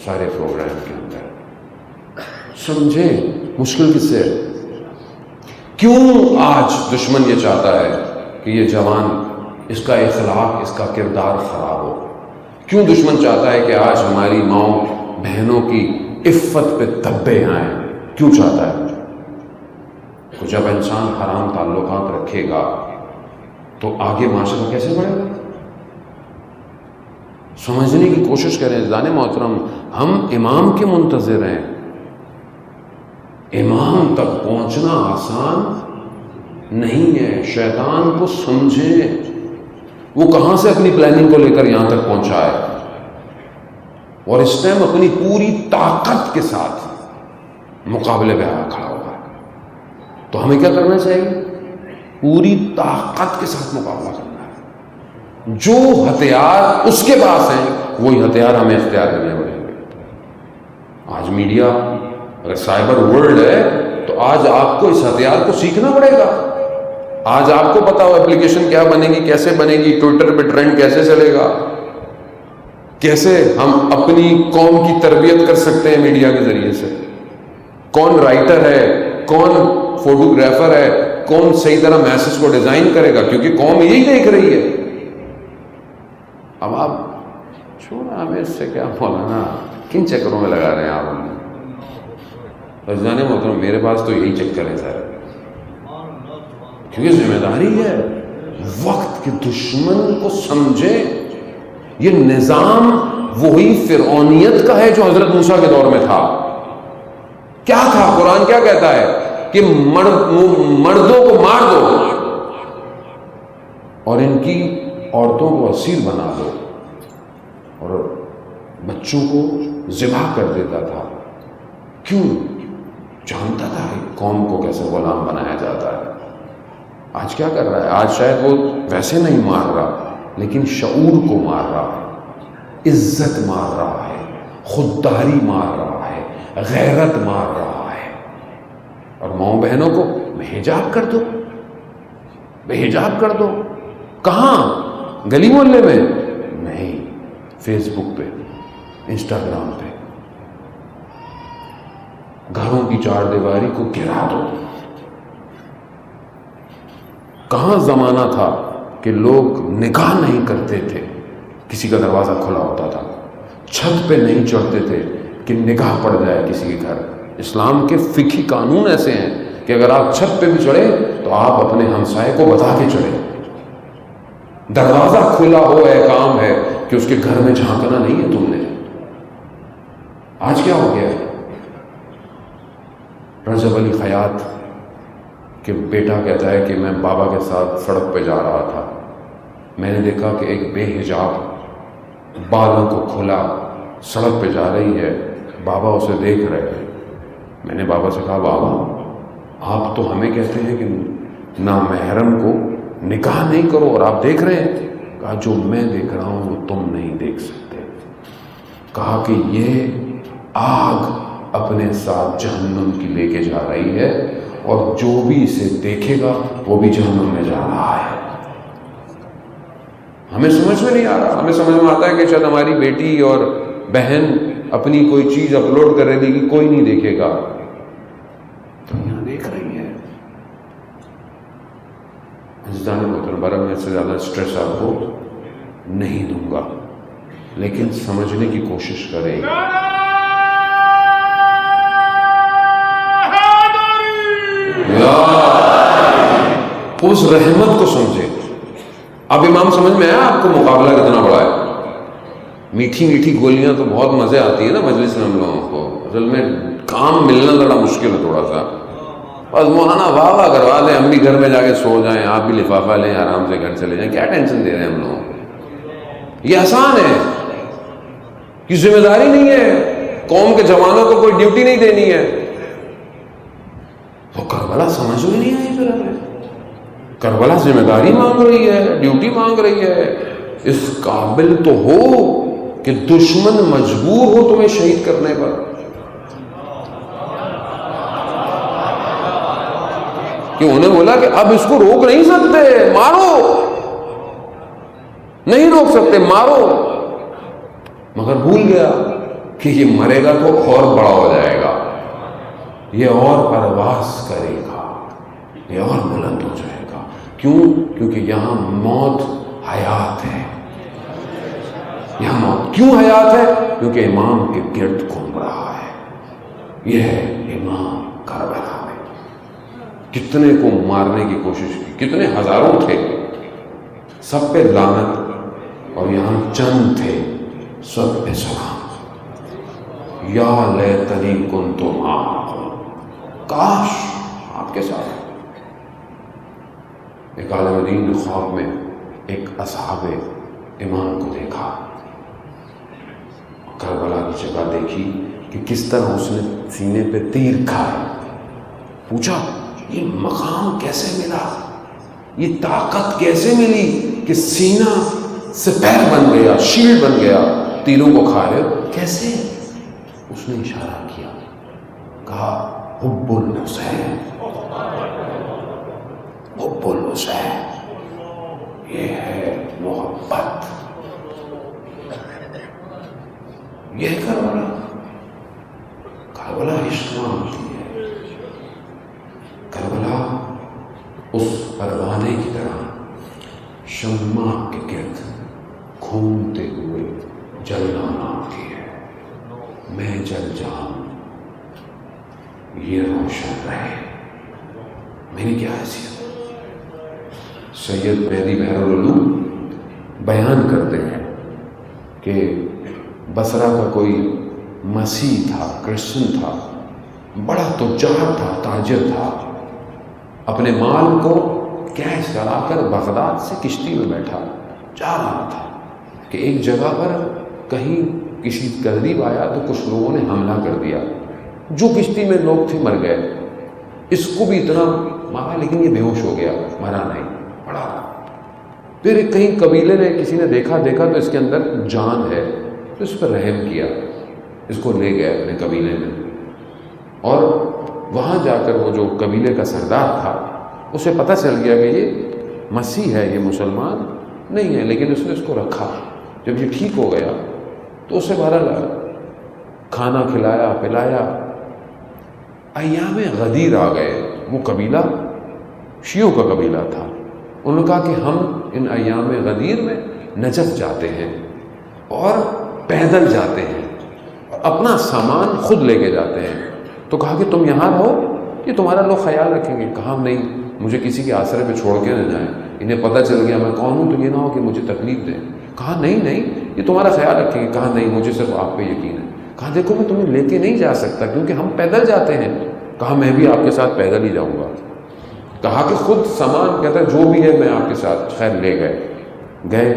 سارے پروگرام کے اندر۔ سمجھیں مشکل کس سے ہے؟ کیوں آج دشمن یہ چاہتا ہے کہ یہ جوان، اس کا اخلاق، اس کا کردار خراب ہو؟ کیوں دشمن چاہتا ہے کہ آج ہماری ماؤں بہنوں کی عفت پہ دھبے آئیں؟ کیوں چاہتا ہے؟ تو جب انسان حرام تعلقات رکھے گا تو آگے معاشرہ کیسے بڑھے گا؟ سمجھنے کی کوشش کریں عزیزان محترم۔ ہم امام کے منتظر ہیں، امام تک پہنچنا آسان نہیں ہے۔ شیطان کو سمجھیں، وہ کہاں سے اپنی پلاننگ کو لے کر یہاں تک پہنچا ہے، اور اس ٹائم اپنی پوری طاقت کے ساتھ مقابلے پہ کھڑا ہوا ہے۔ تو ہمیں کیا کرنا چاہیے؟ پوری طاقت کے ساتھ مقابلہ کرنا ہے۔ جو ہتھیار اس کے پاس ہیں وہی ہتھیار ہمیں اختیار کرنے پڑیں گے۔ آج میڈیا اگر سائبر ورلڈ ہے تو آج آپ کو اس ہتھیار کو سیکھنا پڑے گا۔ آج آپ کو پتا ہو ایپلیکیشن کیا بنے گی، کیسے بنے گی، ٹویٹر پہ ٹرینڈ کیسے چلے گا، کیسے ہم اپنی قوم کی تربیت کر سکتے ہیں میڈیا کے ذریعے سے۔ کون رائٹر ہے، کون فوٹوگرافر ہے، کون صحیح طرح میسج کو ڈیزائن کرے گا، کیونکہ قوم یہی دیکھ رہی ہے۔ اب آپ چھوڑا ہمیں اس سے کیا، مولانا کن چکروں میں لگا رہے ہیں آپ؟ جانے محترم میرے پاس تو یہی چکر ہے سر، کیونکہ ذمہ داری ہے۔ وقت کے دشمن کو سمجھیں۔ یہ نظام وہی فرعونیت کا ہے جو حضرت موسیٰ کے دور میں تھا۔ کیا تھا؟ قرآن کیا کہتا ہے کہ مردوں کو مار دو اور ان کی عورتوں کو اسیر بنا دو، اور بچوں کو ذبح کر دیتا تھا۔ کیوں؟ جانتا تھا قوم کو کیسے غلام بنایا جاتا ہے۔ آج کیا کر رہا ہے؟ آج شاید وہ ویسے نہیں مار رہا، لیکن شعور کو مار رہا ہے۔ عزت مار رہا ہے، خودداری مار رہا ہے، غیرت مار رہا ہے. اور ماؤں بہنوں کو حجاب کر دو، حجاب کر دو. کہاں؟ گلی محلے میں نہیں، فیس بک پہ، انسٹاگرام پہ. گھروں کی چار دیواری کو گرا دو. کہاں زمانہ تھا کہ لوگ نکاح نہیں کرتے تھے، کسی کا دروازہ کھلا ہوتا تھا، چھت پہ نہیں چڑھتے تھے کہ نگاہ پڑ جائے کسی کے گھر. اسلام کے فقہی قانون ایسے ہیں کہ اگر آپ چھت پہ بھی چڑھے تو آپ اپنے ہمسائے کو بتا کے چڑھے. دروازہ کھلا ہو احکام ہے کہ اس کے گھر میں جھانکنا نہیں ہے تم نے. آج کیا ہو گیا؟ رجب علی خیاط کہ بیٹا کہتا ہے کہ میں بابا کے ساتھ سڑک پہ جا رہا تھا، میں نے دیکھا کہ ایک بے حجاب بالوں کو کھلا سڑک پہ جا رہی ہے، بابا اسے دیکھ رہے ہیں. میں نے بابا سے کہا بابا آپ تو ہمیں کہتے ہیں کہ نامحرم کو نکاح نہیں کرو اور آپ دیکھ رہے ہیں. کہا جو میں دیکھ رہا ہوں وہ تم نہیں دیکھ سکتے. کہا کہ یہ آگ اپنے ساتھ جہنم کی لے کے جا رہی ہے اور جو بھی اسے دیکھے گا وہ بھی جہنم میں جا رہا ہے. ہمیں سمجھ میں نہیں آ رہا. ہمیں سمجھ میں آتا ہے کہ شاید ہماری بیٹی اور بہن اپنی کوئی چیز اپلوڈ کر رہی کہ کوئی نہیں دیکھے گا. دنیا دیکھ رہی ہے. عزیزان محترم، میں اس سے زیادہ اسٹریس آپ کو نہیں دوں گا، لیکن سمجھنے کی کوشش کریں. اس رحمت کو سمجھے. اب امام سمجھ میں آیا آپ کو مقابلہ کتنا بڑا ہے؟ میٹھی میٹھی گولیاں تو بہت مزے آتی ہے نا مجلس میں ہم لوگوں کو، اصل میں کام ملنا ذرا مشکل ہے تھوڑا سا. بس مولانا واہ واہ کروا دیں، ہم بھی گھر میں جا کے سو جائیں، آپ بھی لفافہ لیں، آرام سے گھر چلے جائیں. کیا ٹینشن دے رہے ہیں ہم لوگوں کو؟ یہ آسان ہے، یہ ذمہ داری نہیں ہے. قوم کے جوانوں کو کوئی ڈیوٹی نہیں دینی ہے. تو کربلا سمجھ میں نہیں آئی. پھر ہمیں کربلا ذمہ داری مانگ رہی ہے، ڈیوٹی مانگ رہی ہے. اس قابل تو ہو کہ دشمن مجبور ہو تمہیں شہید کرنے پر. کہ انہیں بولا کہ اب اس کو روک نہیں سکتے، مارو. نہیں روک سکتے، مارو. مگر بھول گیا کہ یہ مرے گا تو اور بڑا ہو جائے گا، یہ اور پرواز کرے گا، یہ اور بلند ہو جائے گا. کیوں؟ کیونکہ یہاں موت حیات ہے. یہاں موت کیوں حیات ہے؟ کیونکہ امام کے گرد گھوم رہا ہے. یہ ہے امام کربلا میں. کتنے کو مارنے کی کوشش کی، کتنے ہزاروں تھے، سب پہ لعنت، اور یہاں چند تھے سب پہ سلام. یا لیتنی کنت معہم، کاش آپ کے ساتھ. ایک عالم دین نے خواب میں ایک اصحاب امام کو دیکھا، کربلا کی جگہ دیکھی کہ کس طرح اس نے سینے پہ تیر کھائے. پوچھا یہ مقام کیسے ملا، یہ طاقت کیسے ملی کہ سینہ سپیر بن گیا، شیلڈ بن گیا، تیروں کو کھا رہے ہو کیسے؟ اس نے اشارہ کیا، کہا حب الحسین، حب الحسین، یہ ہے محبت. یہ کربلا، کربلا عشق مانگتی ہے. کربلا اس پروانے کی طرح شمع کے گرد گھومتے ہوئے جلنا مانگتی ہے. میں جل جاؤں، یہ روشن رہے، میری کیا حیثیت. سید مہدی بحر العلوم بیان کرتے ہیں کہ بصرہ کا کوئی مسیح تھا، کرسچن تھا، بڑا تجار تھا، تاجر تھا. اپنے مال کو کیش کرا کر بغداد سے کشتی میں بیٹھا جا رہا تھا کہ ایک جگہ پر کہیں کسی قریب آیا تو کچھ لوگوں نے حملہ کر دیا. جو کشتی میں لوگ تھے مر گئے، اس کو بھی اتنا مارا لیکن یہ بے ہوش ہو گیا، مرا نہیں، پڑا. پھر کہیں قبیلے نے، کسی نے دیکھا تو اس کے اندر جان ہے، تو اس پر رحم کیا، اس کو لے گئے اپنے قبیلے میں، اور وہاں جا کر وہ جو قبیلے کا سردار تھا اسے پتہ چل گیا کہ یہ مسیح ہے، یہ مسلمان نہیں ہے، لیکن اس نے اس کو رکھا۔ جب یہ ٹھیک ہو گیا تو اسے بہرحال کھانا کھلایا پلایا۔ ایام غدیر آ گئے، وہ قبیلہ شیعوں کا قبیلہ تھا، انہوں نے کہا کہ ہم ان ایام غدیر میں نجف جاتے ہیں اور پیدل جاتے ہیں، اپنا سامان خود لے کے جاتے ہیں۔ تو کہا کہ تم یہاں رہو، یہ تمہارا لوگ خیال رکھیں گے۔ کہا نہیں، مجھے کسی کے آسرے پہ چھوڑ کے نہ جائیں، انہیں پتہ چل گیا میں کون ہوں تو یہ نہ ہو کہ مجھے تکلیف دیں۔ کہا نہیں نہیں، یہ تمہارا خیال رکھیں گے۔ کہا نہیں، مجھے صرف آپ پہ یقین ہے۔ کہا دیکھو میں تمہیں لے کے نہیں جا سکتا کیونکہ ہم پیدل جاتے ہیں۔ کہا میں بھی آپ کے ساتھ پیدل ہی جاؤں گا۔ کہا کہ خود سامان، کہتا ہے جو بھی ہے میں آپ کے ساتھ۔ خیر لے گئے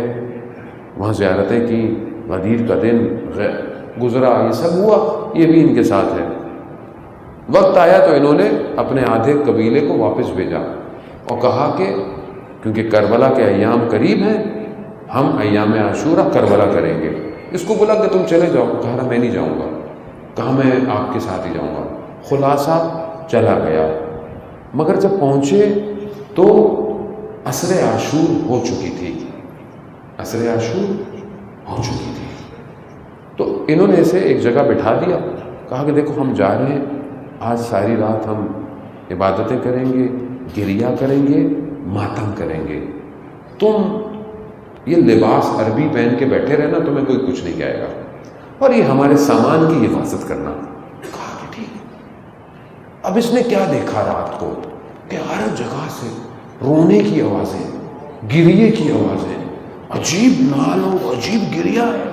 وہاں زیارتیں کی، غدیر کا دن گزرا، یہ سب ہوا، یہ بھی ان کے ساتھ ہے۔ وقت آیا تو انہوں نے اپنے آدھے قبیلے کو واپس بھیجا اور کہا کہ کیونکہ کربلا کے ایام قریب ہیں، ہم ایام عاشورہ کربلا کریں گے۔ اس کو بولا کہ تم چلے جاؤ۔ کہا میں نہیں جاؤں گا۔ کہا میں آپ کے ساتھ ہی جاؤں گا۔ خلاصہ چلا گیا، مگر جب پہنچے تو عصر عاشور ہو چکی تھی، عصر عاشور ہو چکی تھی۔ تو انہوں نے اسے ایک جگہ بٹھا دیا، کہا کہ دیکھو ہم جا رہے ہیں، آج ساری رات ہم عبادتیں کریں گے، گریہ کریں گے، ماتم کریں گے، تم یہ لباس عربی پہن کے بیٹھے رہنا، تمہیں کوئی کچھ نہیں کہے گا، اور یہ ہمارے سامان کی حفاظت کرنا۔ کہا کہ ٹھیک۔ اب اس نے کیا دیکھا رات کو کہ ہر جگہ سے رونے کی آوازیں، گریے کی آوازیں، عجیب نالوں، عجیب گریہ ہے،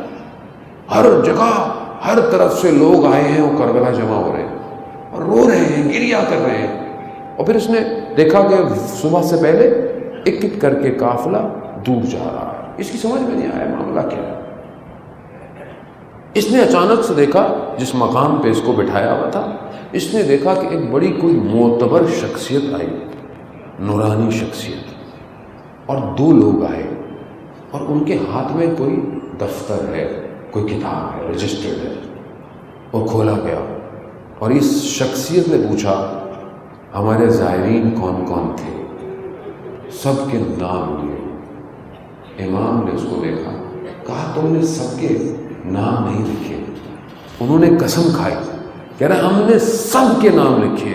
ہر جگہ ہر طرف سے لوگ آئے ہیں اور کربلا جمع ہو رہے ہیں اور رو رہے ہیں، گریہ کر رہے ہیں۔ اور پھر اس نے دیکھا کہ صبح سے پہلے ایک ایک کر کے قافلہ دور جا رہا ہے۔ اس کی سمجھ میں نہیں آیا معاملہ کیا ہے۔ اس نے اچانک سے دیکھا جس مقام پہ اس کو بٹھایا ہوا تھا، اس نے دیکھا کہ ایک بڑی کوئی معتبر شخصیت آئی، نورانی شخصیت، اور دو لوگ آئے اور ان کے ہاتھ میں کوئی دفتر ہے، کوئی کتاب ہے، رجسٹرڈ ہے، وہ کھولا گیا اور اس شخصیت نے پوچھا ہمارے زائرین کون کون تھے، سب کے نام لیے۔ امام نے اس کو دیکھا، کہا تم نے سب کے نام نہیں لکھے؟ انہوں نے قسم کھائی، کہہ رہا ہم نے سب کے نام لکھے۔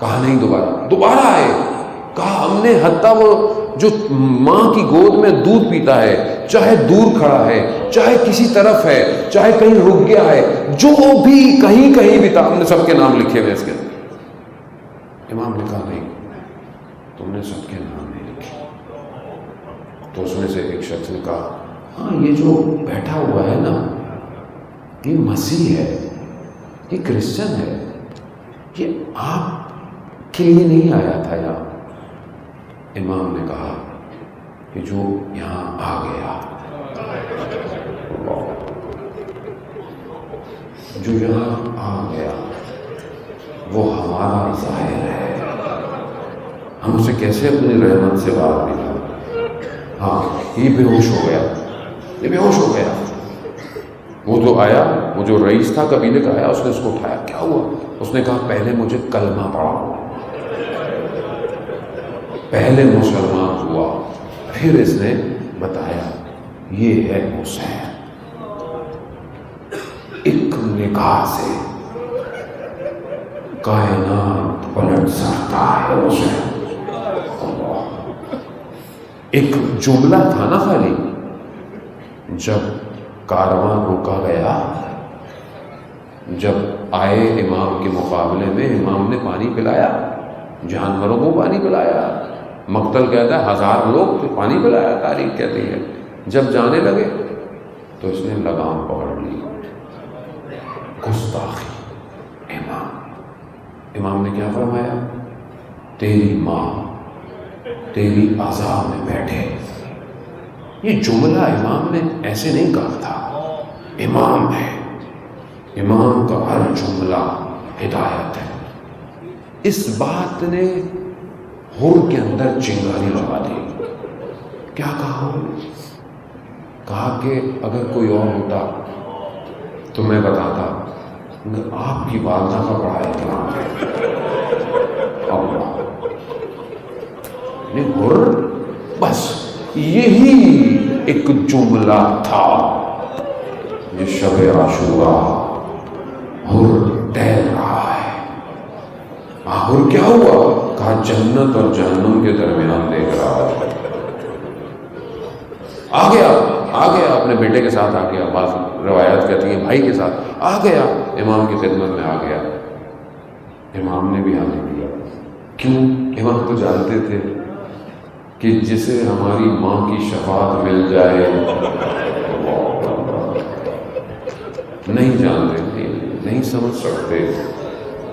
کہا نہیں، دوبارہ آئے، کہا ہم نے حتیٰ وہ جو ماں کی گود میں دودھ پیتا ہے، چاہے دور کھڑا ہے، چاہے کسی طرف ہے، چاہے کہیں رک گیا ہے، جو بھی کہیں کہیں بھی تھا، ہم نے سب کے نام لکھے ہوئے اس کے۔ امام نے کہا نہیں، تم نے سب کے نام نہیں لکھے۔ تو اس میں سے ایک شخص نے کہا ہاں یہ جو بیٹھا ہوا ہے نا، یہ مسیح ہے، یہ کرسچن ہے، یہ آپ کے لیے نہیں آیا تھا یہاں۔ امام نے کہا کہ جو یہاں آ گیا، جو یہاں آ گیا وہ ہمارا ظاہر ہے، ہم اسے کیسے اپنی رحمت سے باہر نکالیں۔ ہاں یہ بے ہوش ہو گیا، یہ بے ہوش ہو گیا۔ وہ جو آیا، وہ جو رئیس تھا قبیلے کا آیا، اس نے اس کو اٹھایا، کیا ہوا؟ اس نے کہا پہلے مجھے کلمہ پڑھاؤ۔ پہلے مسلمان ہوا، پھر اس نے بتایا یہ ہے حسین، ایک نگاہ سے کائنات پلٹ سکتا ہے حسین۔ ایک جملہ تھا نا خالی، جب کارواں روکا گیا، جب آئے امام کے مقابلے میں، امام نے پانی پلایا، جانوروں کو پانی پلایا، مقتل کہتا ہے 1000 لوگ تو پانی پلایا، تاریخ کہتی ہے۔ جب جانے لگے تو اس نے لگام پکڑ لی، گستاخی۔ امام نے کیا فرمایا؟ تیری ماں تیری عذاب میں بیٹھے۔ یہ جملہ امام نے ایسے نہیں کہا تھا، امام ہے، امام کا ہر جملہ ہدایت ہے۔ اس بات نے حر کے اندر چنگاری لگا دی۔ کیا کہا؟ کہا کہ اگر کوئی اور ہوتا تو میں بتاتا آپ کی والدہ کا بڑا احترام ہے. اللہ بس یہی ایک جملہ تھا. یہ شب عاشوراء حر ٹہل رہا ہے. حر کیا ہوا؟ کہا جنت اور جہنم کے درمیان دیکھ رہا ہے. آ گیا اپنے بیٹے کے ساتھ آ گیا. بعض روایات کہتی ہیں بھائی کے ساتھ آ گیا. امام کی خدمت میں آ گیا. امام نے بھی آنے دیا. کیوں؟ امام تو جانتے تھے کہ جسے ہماری ماں کی شفاعت مل جائے. نہیں جانتے، نہیں سمجھ سکتے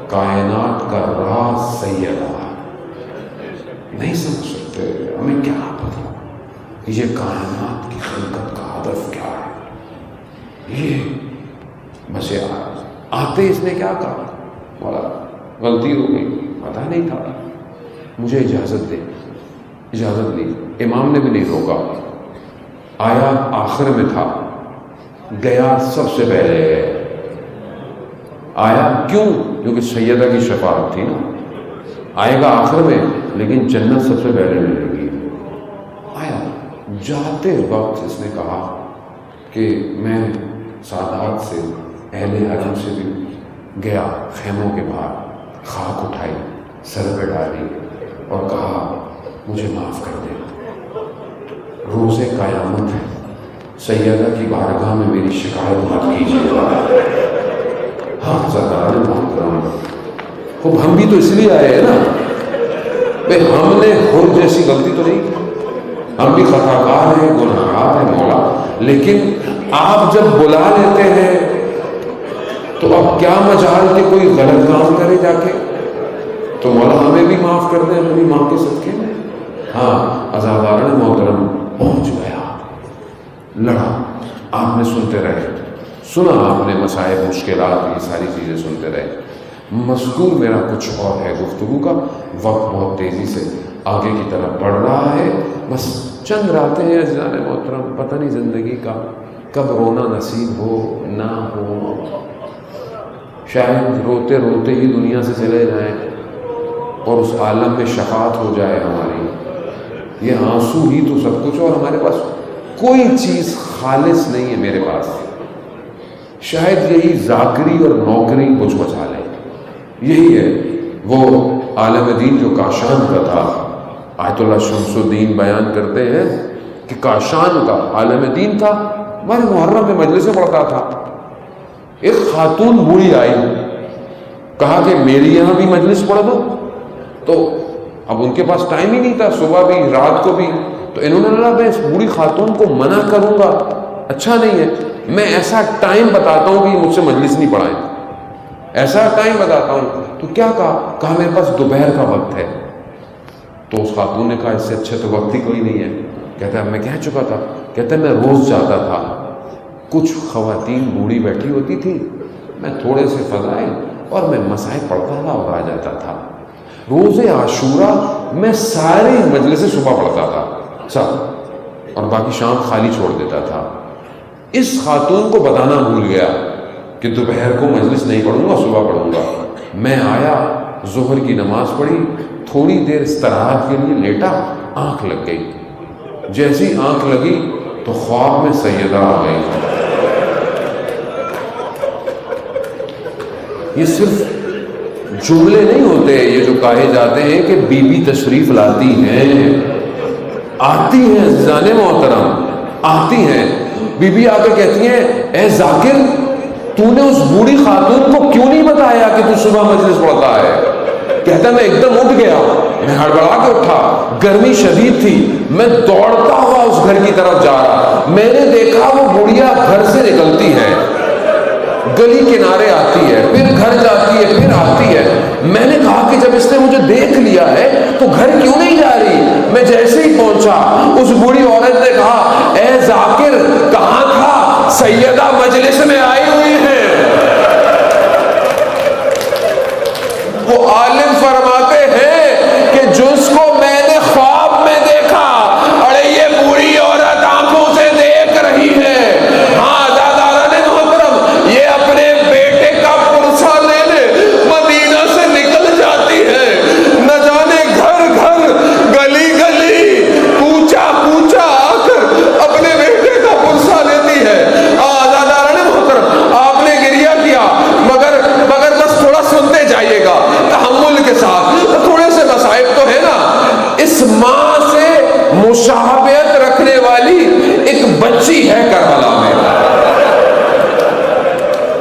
کائنات کا راز سیدہ. نہیں سمجھ سکتے. ہمیں کیا پتا یہ کائنات کی خلقت کا ہدف کیا ہے. یہ بس آتے اس نے کیا کہا؟ مولا غلطی ہو گئی، پتا نہیں تھا، مجھے اجازت دے. اجازت لی. امام نے بھی نہیں روکا. آیا آخر میں تھا، گیا سب سے پہلے. آیا کیوں؟ کیونکہ سیدہ کی شفاعت تھی نا. آئے گا آخر میں لیکن جنت سب سے پہلے ملے گی. آیا جاتے وقت اس نے کہا کہ میں سادات سے اہل حرم سے بھی گیا، خیموں کے باہر خاک اٹھائی، سر پہ ڈالی اور کہا مجھے معاف کر دے. روز قیامت ہے، سیدہ کی بارگاہ میں میری شکایت مت کیجیے گا. ہاں سرکار محترم، خوب ہم بھی تو اس لیے آئے ہیں نا بھائی، ہم نے خود جیسی غلطی تو نہیں کی. ہم بھی خطاکار ہیں، گناہگار ہیں مولا. لیکن آپ جب بلا لیتے ہیں تو اب کیا مجال کہ کوئی غلط کام کرے جا کے. تو مولا ہمیں بھی معاف کر دیں اپنی ماں کے صدقے میں. ہاں عزاداران محترم پہنچ گیا، لڑا. آپ نے سنتے رہے، سنا آپ نے مسائل مشکلات، یہ ساری چیزیں سنتے رہے. مذکور میرا کچھ اور ہے گفتگو کا. وقت بہت تیزی سے آگے کی طرف بڑھ رہا ہے. بس چند راتیں ہیں عزیزان محترم، پتہ نہیں زندگی کا کب رونا نصیب ہو نہ ہو. شاید روتے روتے ہی دنیا سے چلے جائیں اور اس عالم میں شفاعت ہو جائے ہماری. یہ آنسو ہی تو سب کچھ، اور ہمارے پاس کوئی چیز خالص نہیں ہے میرے پاس. شاید یہی ذاکری اور نوکری مجھ بچا لے. یہی ہے وہ عالم دین جو کاشان کا تھا. آیت اللہ شمس الدین بیان کرتے ہیں کہ کاشان کا عالم دین تھا. ہمارے محرم میں مجلسیں پڑھتا تھا. ایک خاتون بوڑھی آئی، کہا کہ میری یہاں بھی مجلس پڑھ دو. تو اب ان کے پاس ٹائم ہی نہیں تھا، صبح بھی رات کو بھی. تو انہوں نے کہا میں اس بوڑھی خاتون کو منع کروں گا اچھا نہیں ہے، میں ایسا ٹائم بتاتا ہوں کہ یہ مجھ سے مجلس نہیں پڑھائیں. ایسا ٹائم بتاتا ہوں. تو کیا کہا میرے پاس دوپہر کا وقت ہے. تو اس خاتون نے کہا اس سے اچھا تو وقت ہی کوئی نہیں ہے. کہتا ہے میں کہہ چکا تھا. کہتا ہے میں روز جاتا تھا، کچھ خواتین بوڑھی بیٹھی ہوتی تھی، میں تھوڑے سے فضائل اور میں مسائل پڑھتا تھا اور آ جاتا تھا. روز عاشوراء میں ساری مجلسیں صبح پڑھتا تھا سب، اور باقی شام خالی چھوڑ دیتا تھا. اس خاتون کو بتانا بھول گیا کہ دوپہر کو مجلس نہیں پڑھوں گا، صبح پڑھوں گا. میں آیا، ظہر کی نماز پڑھی، تھوڑی دیر استراحت کے لیے لیٹا، آنکھ لگ گئی. جیسی آنکھ لگی تو خواب میں سیدہ آ گئی. یہ صرف جملے نہیں ہوتے یہ جو کہے جاتے ہیں کہ بی بی تشریف لاتی ہیں، آتی ہیں عزیزان محترم، آتی ہیں. بی بی آ کے کہتی ہیں اے ذاکر، تو نے اس بوڑھی خاتون کو کیوں نہیں بتایا کہ تو صبح مجلس پڑھتا ہے؟ کہتا میں ایک دم اٹھ گیا، میں ہڑبڑا کے اٹھا، گرمی شدید تھی، میں دوڑتا ہوا اس گھر کی طرف جا رہا. میں نے دیکھا وہ بڑھیا گھر سے نکلتی ہے، گلی کنارے آتی ہے، پھر گھر جاتی ہے، پھر آتی ہے. میں نے کہا کہ جب اس نے مجھے دیکھ لیا ہے تو گھر کیوں نہیں جا رہی؟ میں جیسے ہی پہنچا اس بوڑھی عورت نے کہا اے ذاکر کہاں تھا؟ سیدہ مجلس میں آئی ہوئی ہے. وہ عالم فرماتے ہیں کہ جس کو میں نے خواب میں دیکھا، ارے یہ بوڑھی عورت آنکھوں سے دیکھ رہی مشابہت رکھنے والی ایک بچی ہے کربلا میں.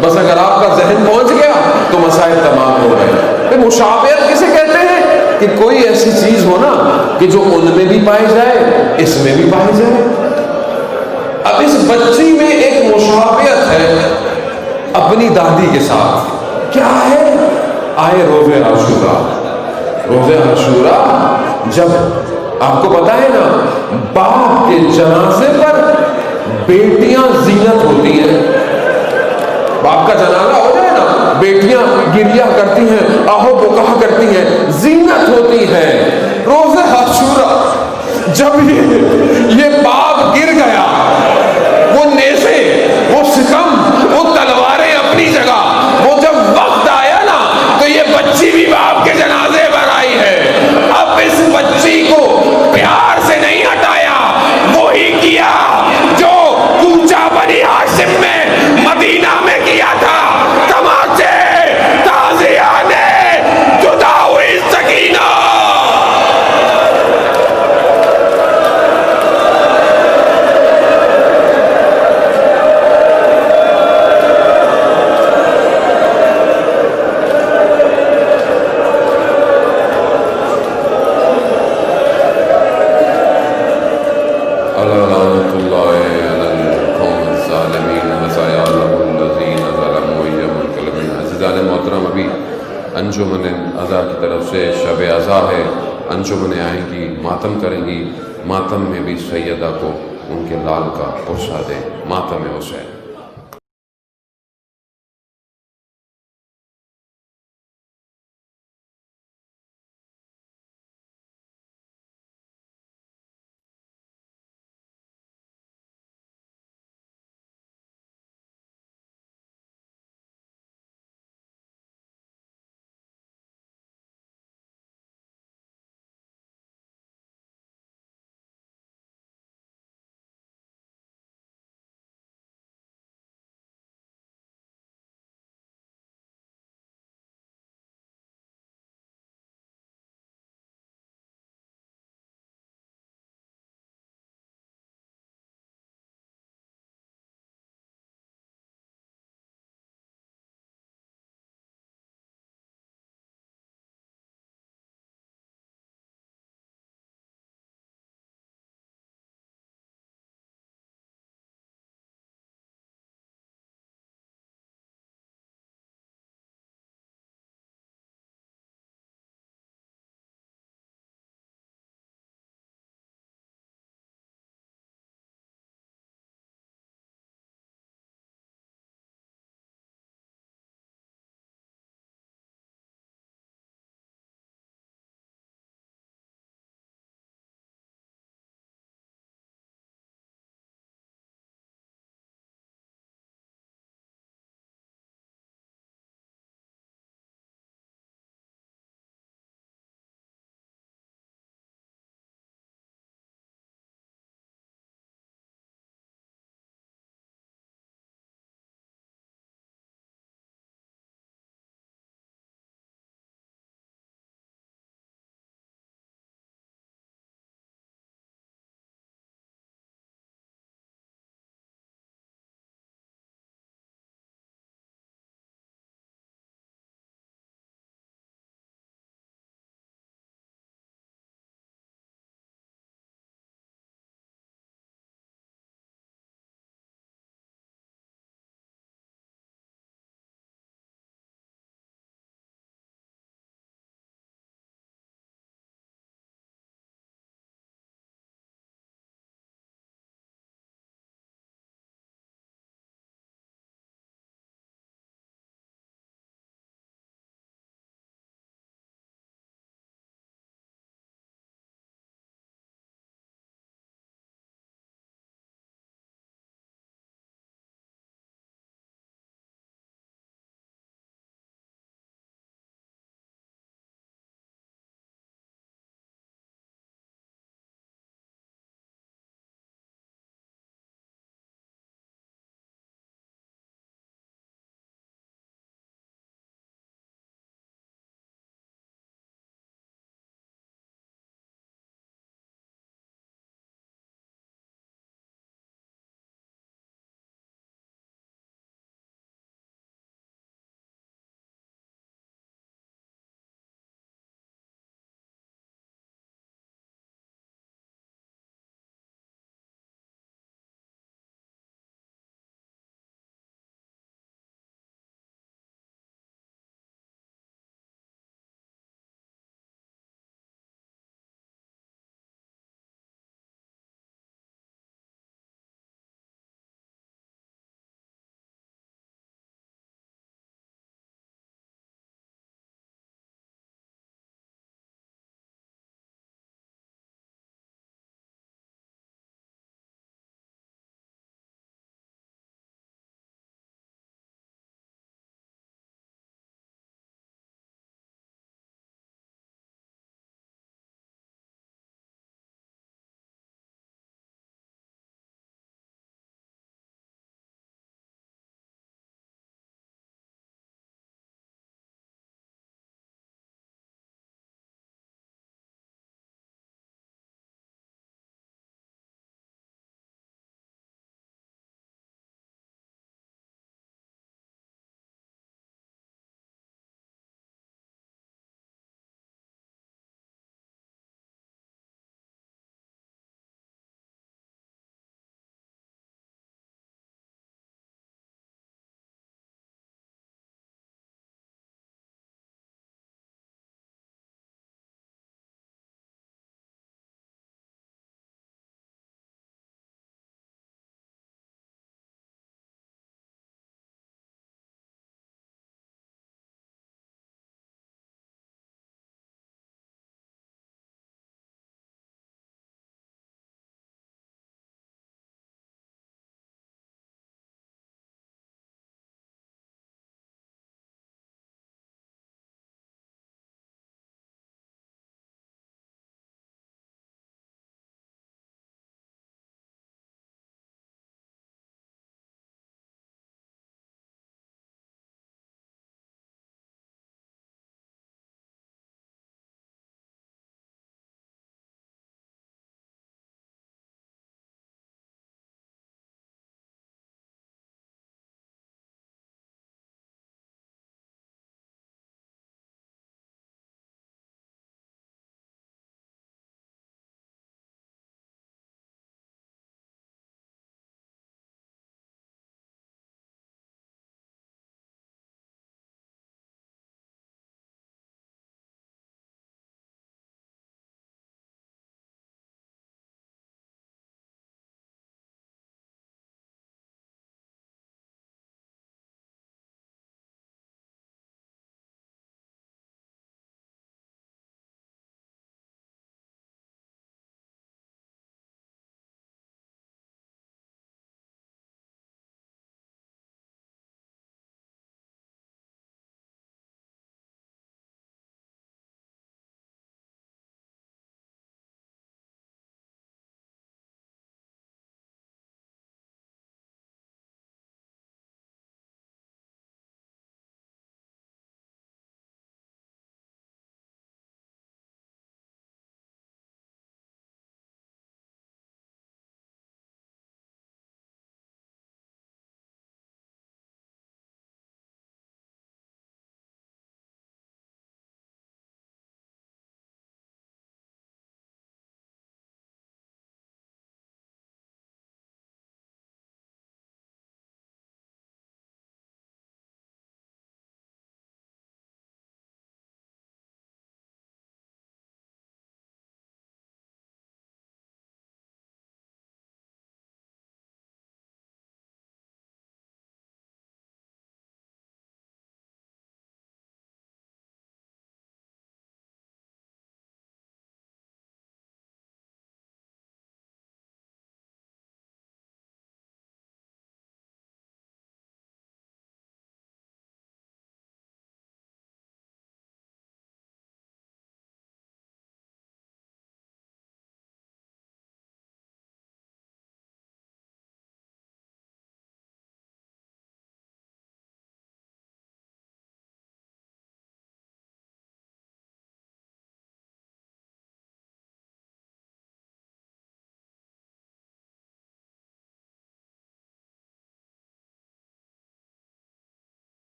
بس اگر آپ کا ذہن پہنچ گیا تو مسائل تمام ہو گئے. مشابہت کسے کہتے ہیں؟ کہ کوئی ایسی چیز ہو نا کہ جو ان میں بھی پائی جائے اس میں بھی پائی جائے. اب اس بچی میں ایک مشابہت ہے اپنی دادی کے ساتھ. کیا ہے؟ آئے روز عاشورہ. روز عاشورہ جب آپ کو پتا ہے نا باپ کے جنازے پر بیٹیاں زینت ہوتی ہیں. باپ کا جنازہ ہو جائے نا بیٹیاں گریا کرتی ہیں, آہو بکا کرتی ہیں, زینت ہوتی ہے. روز عاشورہ جب یہ باپ گر گیا, وہ نیزے, وہ ستم, وہ تلواریں اپنی جگہ, وہ جب وقت آیا نا تو یہ بچی بھی باپ کے جنازے پر آئی ہے. اب اس بچی کو پیار سے نہیں ہٹایا, وہی کیا جو کوچہ بنی ہاشم میں مدینہ میں کیا تھا. تماچے تازیانے جدا ہوئی سکینہ. انجمن ادا کی طرف سے شب عزا ہے, انجمنیں آئیں گی, ماتم کریں گی. ماتم میں بھی سیدہ کو ان کے لال کا پرسہ دیں. ماتم حسین.